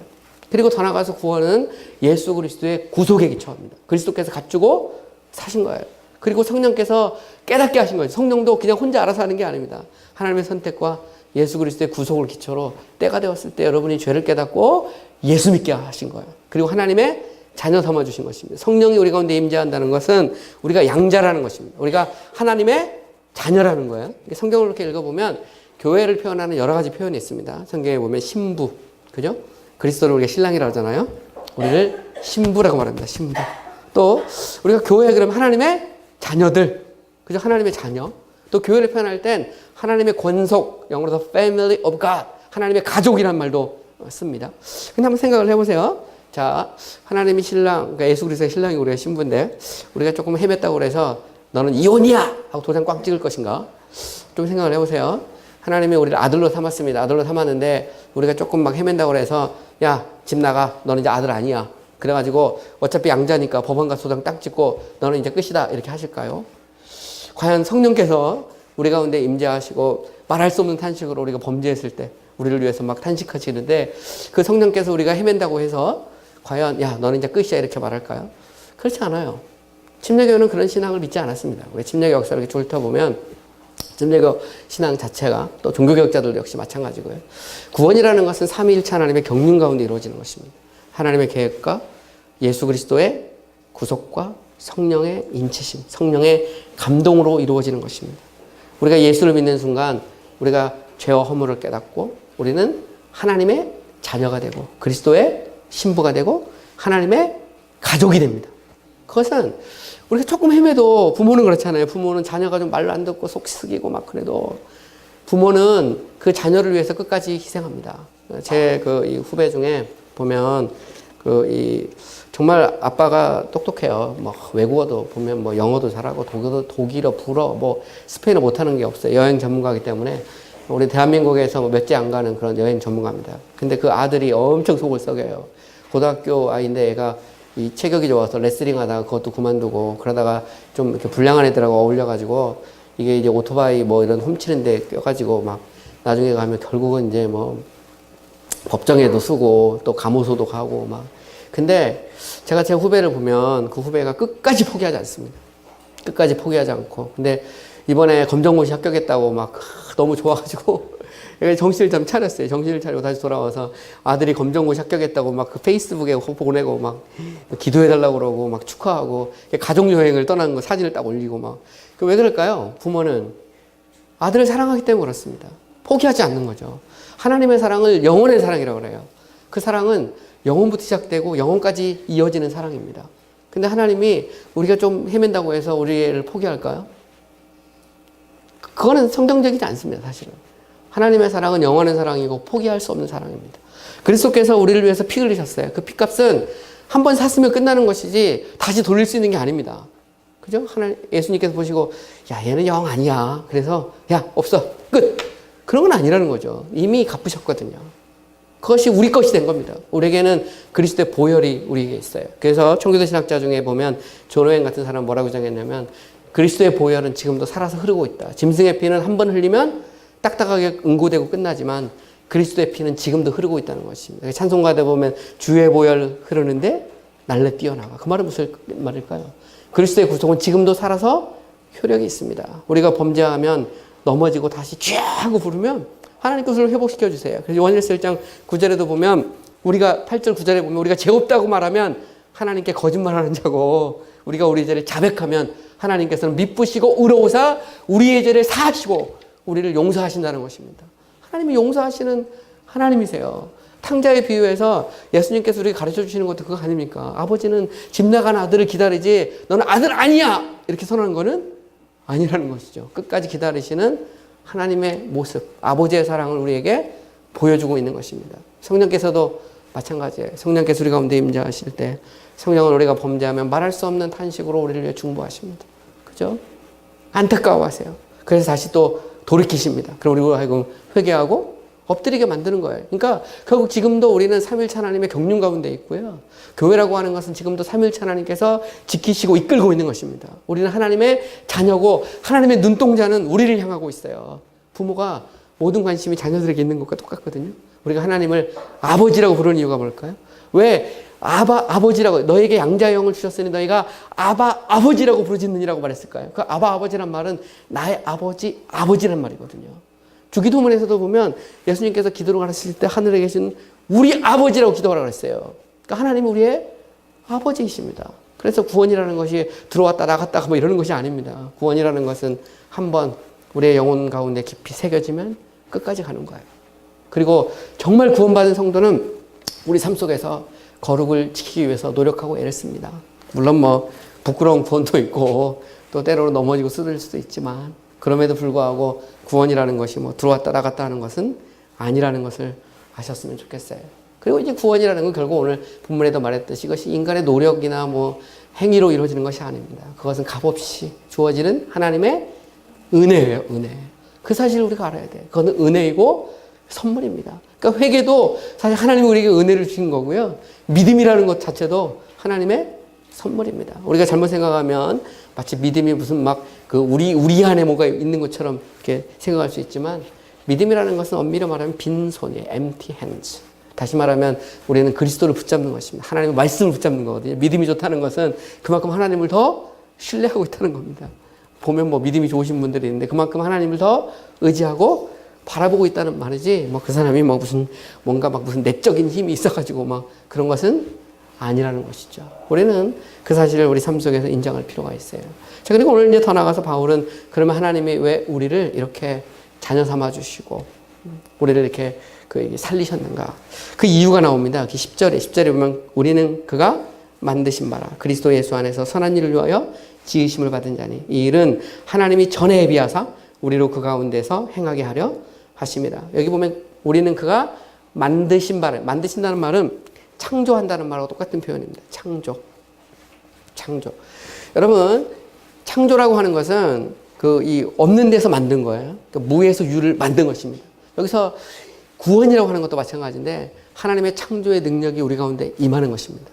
그리고 더 나아가서 구원은 예수 그리스도의 구속에 기초합니다. 그리스도께서 갖추고 사신 거예요. 그리고 성령께서 깨닫게 하신 거예요. 성령도 그냥 혼자 알아서 하는 게 아닙니다. 하나님의 선택과 예수 그리스도의 구속을 기초로 때가 되었을 때 여러분이 죄를 깨닫고 예수 믿게 하신 거예요. 그리고 하나님의 자녀 삼아주신 것입니다. 성령이 우리 가운데 임재한다는 것은 우리가 양자라는 것입니다. 우리가 하나님의 자녀라는 거예요. 성경을 이렇게 읽어보면 교회를 표현하는 여러 가지 표현이 있습니다. 성경에 보면 신부, 그죠? 그리스도를 우리가 신랑이라고 하잖아요. 우리를 신부라고 말합니다. 신부. 또 우리가 교회 그러면 하나님의 자녀들, 그죠? 하나님의 자녀. 또 교회를 표현할 땐 하나님의 권속, 영어로 family of God, 하나님의 가족이란 말도 씁니다. 근데 한번 생각을 해보세요. 자, 하나님이 신랑, 그러니까 예수 그리스도의 신랑이 우리가 신부인데, 우리가 조금 헤맸다고 그래서 너는 이혼이야! 하고 도장 꽉 찍을 것인가? 좀 생각을 해보세요. 하나님이 우리를 아들로 삼았습니다. 아들로 삼았는데, 우리가 조금 막 헤맨다고 그래서, 야, 집 나가. 너는 이제 아들 아니야. 그래가지고, 어차피 양자니까 법원 가서 도장 딱 찍고, 너는 이제 끝이다. 이렇게 하실까요? 과연 성령께서 우리 가운데 임재하시고, 말할 수 없는 탄식으로 우리가 범죄했을 때, 우리를 위해서 막 탄식하시는데, 그 성령께서 우리가 헤맨다고 해서, 과연 야 너는 이제 끝이야 이렇게 말할까요? 그렇지 않아요. 침례교는 그런 신앙을 믿지 않았습니다. 우리 침례교 역사를 이렇게 훑어보면 침례교 신앙 자체가, 또 종교개혁자들도 역시 마찬가지고요. 구원이라는 것은 삼위일체 하나님의 경륜 가운데 이루어지는 것입니다. 하나님의 계획과 예수 그리스도의 구속과 성령의 인치심, 성령의 감동으로 이루어지는 것입니다. 우리가 예수를 믿는 순간 우리가 죄와 허물을 깨닫고 우리는 하나님의 자녀가 되고 그리스도의 신부가 되고 하나님의 가족이 됩니다. 그것은 우리가 조금 헤매도, 부모는 그렇잖아요. 부모는 자녀가 좀 말로 안 듣고 속 쓰기고 막 그래도 부모는 그 자녀를 위해서 끝까지 희생합니다. 제 이 후배 중에 보면 정말 아빠가 똑똑해요. 뭐 외국어도 보면 뭐 영어도 잘하고 독일어, 불어, 뭐 스페인어 못하는 게 없어요. 여행 전문가이기 때문에 우리 대한민국에서 몇 째 안 가는 그런 여행 전문가입니다. 근데 그 아들이 엄청 속을 썩여요. 고등학교 아이인데 얘가 이 체격이 좋아서 레슬링 하다가 그것도 그만두고 그러다가 좀 이렇게 불량한 애들하고 어울려가지고 이게 이제 오토바이 뭐 이런 훔치는데 껴가지고 막 나중에 가면 결국은 이제 뭐 법정에도 쓰고 또 감호소도 가고 막. 근데 제가 제 후배를 보면 그 후배가 끝까지 포기하지 않습니다. 끝까지 포기하지 않고. 근데 이번에 검정고시 합격했다고 막 너무 좋아가지고 정신을 좀 차렸어요. 정신을 차리고 다시 돌아와서 아들이 검정고시 합격했다고 막 그 페이스북에 보내고 막 기도해달라고 그러고 막 축하하고 가족여행을 떠난 거 사진을 딱 올리고 막. 왜 그럴까요? 부모는 아들을 사랑하기 때문에 그렇습니다. 포기하지 않는 거죠. 하나님의 사랑을 영원의 사랑이라고 그래요. 그 사랑은 영원부터 시작되고 영원까지 이어지는 사랑입니다. 근데 하나님이 우리가 좀 헤맨다고 해서 우리를 포기할까요? 그거는 성경적이지 않습니다, 사실은. 하나님의 사랑은 영원한 사랑이고 포기할 수 없는 사랑입니다. 그리스도께서 우리를 위해서 피 흘리셨어요. 그 피값은 한 번 샀으면 끝나는 것이지 다시 돌릴 수 있는 게 아닙니다. 그죠? 예수님께서 보시고, 야, 얘는 영 아니야. 그래서, 야, 없어. 끝. 그런 건 아니라는 거죠. 이미 갚으셨거든요. 그것이 우리 것이 된 겁니다. 우리에게는 그리스도의 보혈이 우리에게 있어요. 그래서 청교도 신학자 중에 보면 존 오웬 같은 사람 뭐라고 정했냐면 그리스도의 보혈은 지금도 살아서 흐르고 있다. 짐승의 피는 한 번 흘리면 딱딱하게 응고되고 끝나지만 그리스도의 피는 지금도 흐르고 있다는 것입니다. 찬송가에 보면 주의 보혈 흐르는데 날래 뛰어나가. 그 말은 무슨 말일까요? 그리스도의 구속은 지금도 살아서 효력이 있습니다. 우리가 범죄하면 넘어지고 다시 쥐 하고 부르면 하나님 그것을 회복시켜 주세요. 그래서 요한일서 1장 9절에도 보면 우리가 8절 9절에 보면 우리가 죄 없다고 말하면 하나님께 거짓말하는 자고 우리가 우리 죄를 자백하면 하나님께서는 미쁘시고 의로우사 우리의 죄를 사하시고 우리를 용서하신다는 것입니다. 하나님이 용서하시는 하나님이세요. 탕자의 비유에서 예수님께서 우리에게 가르쳐 주시는 것도 그거 아닙니까? 아버지는 집 나간 아들을 기다리지 너는 아들 아니야! 이렇게 선언한 거는 아니라는 것이죠. 끝까지 기다리시는 하나님의 모습, 아버지의 사랑을 우리에게 보여주고 있는 것입니다. 성령께서도 마찬가지예요. 성령께서 우리 가운데 임재하실 때 성령은 우리가 범죄하면 말할 수 없는 탄식으로 우리를 위해 중보하십니다. 그죠? 안타까워하세요. 그래서 다시 또 돌이키십니다. 그럼 우리가 하여금 회개하고 엎드리게 만드는 거예요. 그러니까 결국 지금도 우리는 삼위일체 하나님의 경륜 가운데 있고요. 교회라고 하는 것은 지금도 삼위일체 하나님께서 지키시고 이끌고 있는 것입니다. 우리는 하나님의 자녀고 하나님의 눈동자는 우리를 향하고 있어요. 부모가 모든 관심이 자녀들에게 있는 것과 똑같거든요. 우리가 하나님을 아버지라고 부르는 이유가 뭘까요? 왜 아버지라고 너에게 양자의 영을 주셨으니 너희가 아버지라고 부르짖느니라고 말했을까요? 그 아버지란 말은 나의 아버지란 말이거든요. 주기도문에서도 보면 예수님께서 기도를 가르치실 때 하늘에 계신 우리 아버지라고 기도하라고 했어요. 그러니까 하나님은 우리의 아버지이십니다. 그래서 구원이라는 것이 들어왔다 나갔다 뭐 이러는 것이 아닙니다. 구원이라는 것은 한번 우리의 영혼 가운데 깊이 새겨지면 끝까지 가는 거예요. 그리고 정말 구원받은 성도는 우리 삶 속에서 거룩을 지키기 위해서 노력하고 애를 씁니다. 물론 뭐 부끄러운 구원도 있고 또 때로는 넘어지고 쓰러질 수도 있지만 그럼에도 불구하고 구원이라는 것이 뭐 들어왔다 나갔다 하는 것은 아니라는 것을 아셨으면 좋겠어요. 그리고 이제 구원이라는 건 결국 오늘 본문에도 말했듯이 이것이 인간의 노력이나 뭐 행위로 이루어지는 것이 아닙니다. 그것은 값없이 주어지는 하나님의 은혜예요, 은혜. 그 사실을 우리가 알아야 돼요. 그거는 은혜이고 선물입니다. 그러니까 회개도 사실 하나님이 우리에게 은혜를 주신 거고요. 믿음이라는 것 자체도 하나님의 선물입니다. 우리가 잘못 생각하면 마치 믿음이 무슨 막 그 우리 안에 뭐가 있는 것처럼 이렇게 생각할 수 있지만 믿음이라는 것은 엄밀히 말하면 빈손이에요. empty hands. 다시 말하면 우리는 그리스도를 붙잡는 것입니다. 하나님의 말씀을 붙잡는 거거든요. 믿음이 좋다는 것은 그만큼 하나님을 더 신뢰하고 있다는 겁니다. 보면 뭐 믿음이 좋으신 분들이 있는데 그만큼 하나님을 더 의지하고 바라보고 있다는 말이지 뭐 그 사람이 뭐 뭔가 막 무슨 내적인 힘이 있어가지고 막 그런 것은 아니라는 것이죠. 우리는 그 사실을 우리 삶 속에서 인정할 필요가 있어요. 자, 그리고 오늘 이제 더 나아가서 바울은 그러면 하나님이 왜 우리를 이렇게 자녀 삼아 주시고 우리를 이렇게 살리셨는가? 그 이유가 나옵니다. 10절에 보면 우리는 그가 만드신 바라 그리스도 예수 안에서 선한 일을 위하여 지으심을 받은 자니 이 일은 하나님이 전에 예비하사 우리로 그 가운데서 행하게 하려 하십니다. 여기 보면 우리는 그가 만드신 바를 만드신다는 말은 창조한다는 말하고 똑같은 표현입니다. 창조. 여러분, 창조라고 하는 것은 이 없는 데서 만든 거예요. 그러니까 무에서 유를 만든 것입니다. 여기서 구원이라고 하는 것도 마찬가지인데 하나님의 창조의 능력이 우리 가운데 임하는 것입니다.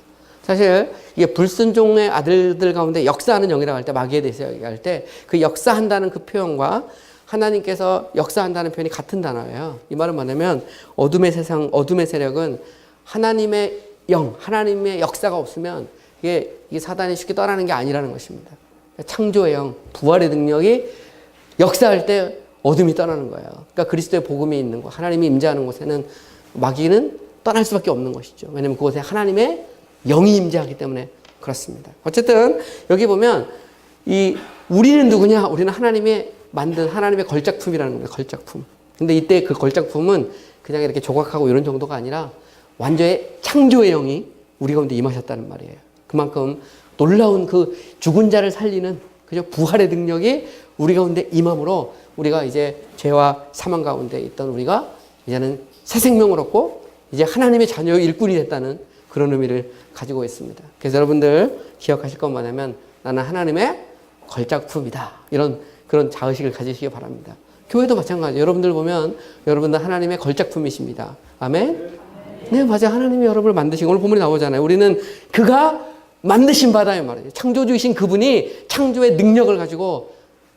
사실 이게 불순종의 아들들 가운데 역사하는 영이라고 할 때 마귀에 대해서 얘기할 때 그 역사한다는 그 표현과 하나님께서 역사한다는 표현이 같은 단어예요. 이 말은 뭐냐면 어둠의 세상, 어둠의 세력은 하나님의 영, 하나님의 역사가 없으면 이게 사단이 쉽게 떠나는 게 아니라는 것입니다. 창조의 영, 부활의 능력이 역사할 때 어둠이 떠나는 거예요. 그러니까 그리스도의 복음이 있는 곳, 하나님이 임재하는 곳에는 마귀는 떠날 수밖에 없는 것이죠. 왜냐하면 그곳에 하나님의 영이 임재하기 때문에 그렇습니다. 어쨌든 여기 보면 우리는 누구냐? 우리는 하나님의 만든 하나님의 걸작품이라는 겁니다. 걸작품. 근데 이때 그 걸작품은 그냥 이렇게 조각하고 이런 정도가 아니라 완전히 창조의 영이 우리 가운데 임하셨다는 말이에요. 그만큼 놀라운 그 죽은 자를 살리는 그죠? 부활의 능력이 우리 가운데 임함으로 우리가 이제 죄와 사망 가운데 있던 우리가 이제는 새 생명을 얻고 이제 하나님의 자녀의 일꾼이 됐다는 그런 의미를 가지고 있습니다. 그래서 여러분들 기억하실 건 뭐냐면 나는 하나님의 걸작품이다. 이런 그런 자의식을 가지시기 바랍니다. 교회도 마찬가지예요. 여러분들 보면 여러분들 하나님의 걸작품이십니다. 아멘? 네, 맞아요. 하나님이 여러분을 만드신 오늘 본문에 나오잖아요. 우리는 그가 만드신 바다에 말이에요. 창조주이신 그분이 창조의 능력을 가지고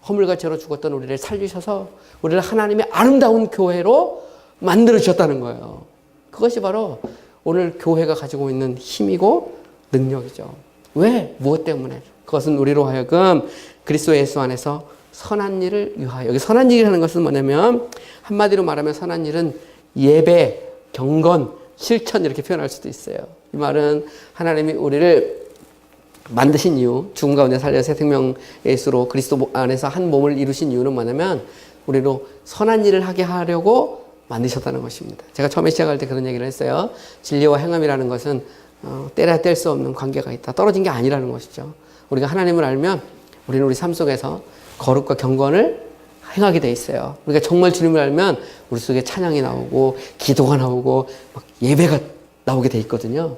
허물과 죄로 죽었던 우리를 살리셔서 우리를 하나님의 아름다운 교회로 만들어 주셨다는 거예요. 그것이 바로 오늘 교회가 가지고 있는 힘이고 능력이죠. 왜? 무엇 때문에? 그것은 우리로 하여금 그리스도 예수 안에서 선한 일을 위하여. 여기 선한 일이라는 것은 뭐냐면 한마디로 말하면 선한 일은 예배, 경건, 실천 이렇게 표현할 수도 있어요. 이 말은 하나님이 우리를 만드신 이유, 죽음 가운데 살려 새 생명 예수로 그리스도 안에서 한 몸을 이루신 이유는 뭐냐면 우리로 선한 일을 하게 하려고 만드셨다는 것입니다. 제가 처음에 시작할 때 그런 얘기를 했어요. 진리와 행함이라는 것은 때려야 뗄 수 없는 관계가 있다. 떨어진 게 아니라는 것이죠. 우리가 하나님을 알면 우리는 우리 삶 속에서 거룩과 경건을 행하게 돼 있어요. 우리가 정말 주님을 알면 우리 속에 찬양이 나오고 기도가 나오고 막 예배가 나오게 돼 있거든요.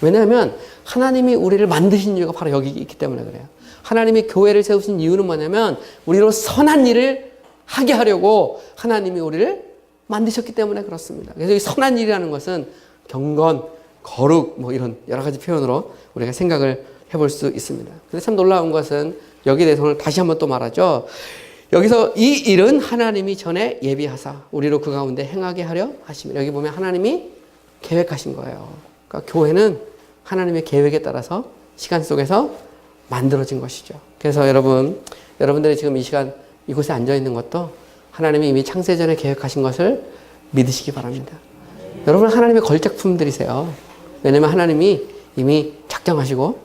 왜냐하면 하나님이 우리를 만드신 이유가 바로 여기 있기 때문에 그래요. 하나님이 교회를 세우신 이유는 뭐냐면 우리로 선한 일을 하게 하려고 하나님이 우리를 만드셨기 때문에 그렇습니다. 그래서 이 선한 일이라는 것은 경건, 거룩 뭐 이런 여러 가지 표현으로 우리가 생각을 해볼 수 있습니다. 근데 참 놀라운 것은 여기에 대해서 오늘 다시 한번 또 말하죠. 여기서 이 일은 하나님이 전에 예비하사 우리로 그 가운데 행하게 하려 하시며 여기 보면 하나님이 계획하신 거예요. 그러니까 교회는 하나님의 계획에 따라서 시간 속에서 만들어진 것이죠. 그래서 여러분들이 지금 이 시간 이곳에 앉아 있는 것도 하나님이 이미 창세전에 계획하신 것을 믿으시기 바랍니다. 여러분 하나님의 걸작품들이세요. 왜냐하면 하나님이 이미 작정하시고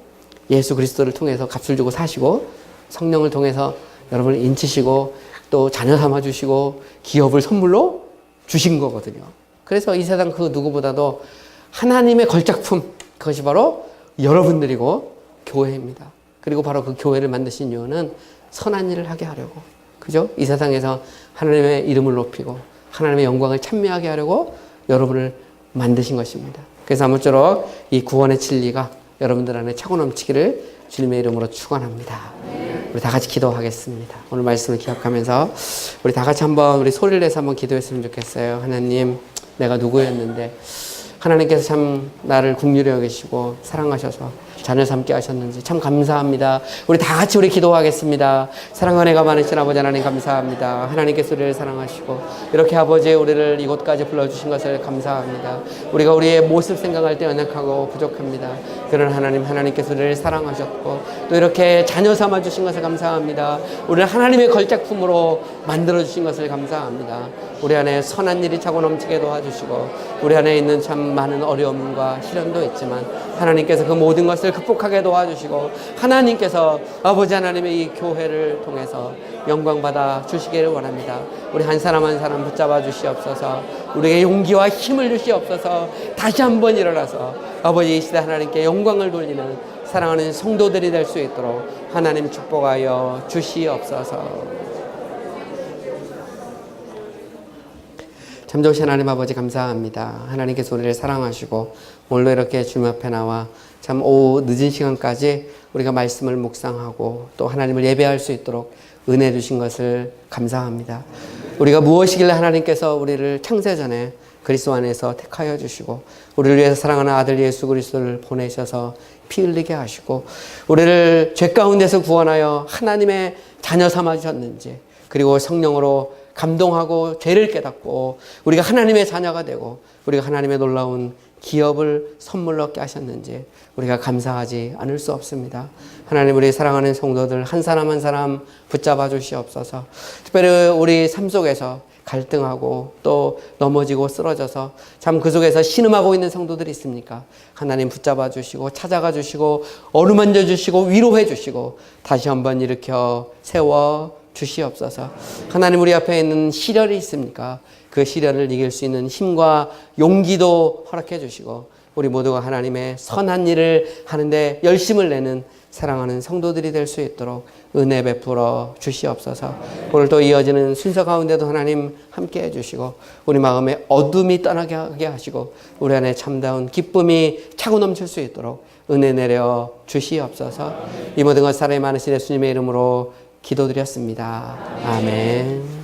예수 그리스도를 통해서 값을 주고 사시고 성령을 통해서 여러분을 인치시고 또 자녀 삼아주시고 기업을 선물로 주신 거거든요. 그래서 이 세상 그 누구보다도 하나님의 걸작품 그것이 바로 여러분들이고 교회입니다. 그리고 바로 그 교회를 만드신 이유는 선한 일을 하게 하려고 그죠? 이 세상에서 하나님의 이름을 높이고 하나님의 영광을 찬미하게 하려고 여러분을 만드신 것입니다. 그래서 아무쪼록 이 구원의 진리가 여러분들 안에 차고 넘치기를 주님의 이름으로 축원합니다. 우리 다 같이 기도하겠습니다. 오늘 말씀을 기억하면서 우리 다 같이 한번 우리 소리를 내서 한번 기도했으면 좋겠어요. 하나님, 내가 누구였는데 하나님께서 참 나를 긍휼히 여기시고 사랑하셔서 자녀 삼게 하셨는지 참 감사합니다. 우리 다 같이 우리 기도하겠습니다. 사랑과 은혜가 많으신 아버지 하나님 감사합니다. 하나님께서 우리를 사랑하시고 이렇게 아버지 우리를 이곳까지 불러주신 것을 감사합니다. 우리가 우리의 모습 생각할 때 연약하고 부족합니다. 그러나 하나님께서 우리를 사랑하셨고 또 이렇게 자녀 삼아주신 것을 감사합니다. 우리를 하나님의 걸작품으로 만들어주신 것을 감사합니다. 우리 안에 선한 일이 차고 넘치게 도와주시고 우리 안에 있는 참 많은 어려움과 시련도 있지만 하나님께서 그 모든 것을 극복하게 도와주시고 하나님께서 아버지 하나님의 이 교회를 통해서 영광받아 주시기를 원합니다. 우리 한 사람 한 사람 붙잡아 주시옵소서. 우리에게 용기와 힘을 주시옵소서. 다시 한번 일어나서 아버지 이 시대 하나님께 영광을 돌리는 사랑하는 성도들이 될 수 있도록 하나님 축복하여 주시옵소서. 참 좋으신 하나님 아버지 감사합니다. 하나님께서 우리를 사랑하시고 오늘도 이렇게 주님 앞에 나와 참 오후 늦은 시간까지 우리가 말씀을 묵상하고 또 하나님을 예배할 수 있도록 은혜 주신 것을 감사합니다. 우리가 무엇이길래 하나님께서 우리를 창세전에 그리스도 안에서 택하여 주시고 우리를 위해서 사랑하는 아들 예수 그리스도를 보내셔서 피 흘리게 하시고 우리를 죄 가운데서 구원하여 하나님의 자녀 삼아 주셨는지 그리고 성령으로 감동하고 죄를 깨닫고 우리가 하나님의 자녀가 되고 우리가 하나님의 놀라운 기업을 선물로 얻게 하셨는지 우리가 감사하지 않을 수 없습니다. 하나님 우리 사랑하는 성도들 한 사람 한 사람 붙잡아 주시옵소서. 특별히 우리 삶 속에서 갈등하고 또 넘어지고 쓰러져서 참 그 속에서 신음하고 있는 성도들이 있습니까? 하나님 붙잡아 주시고 찾아가 주시고 어루만져 주시고 위로해 주시고 다시 한번 일으켜 세워 주시옵소서. 하나님 우리 앞에 있는 시련이 있습니까? 그 시련을 이길 수 있는 힘과 용기도 허락해 주시고 우리 모두가 하나님의 선한 일을 하는데 열심을 내는 사랑하는 성도들이 될 수 있도록 은혜 베풀어 주시옵소서. 오늘 또 이어지는 순서 가운데도 하나님 함께 해주시고 우리 마음에 어둠이 떠나게 하시고 우리 안에 참다운 기쁨이 차고 넘칠 수 있도록 은혜 내려 주시옵소서. 이 모든 것 사랑이 많으신 예수님의 이름으로 기도드렸습니다. 아멘.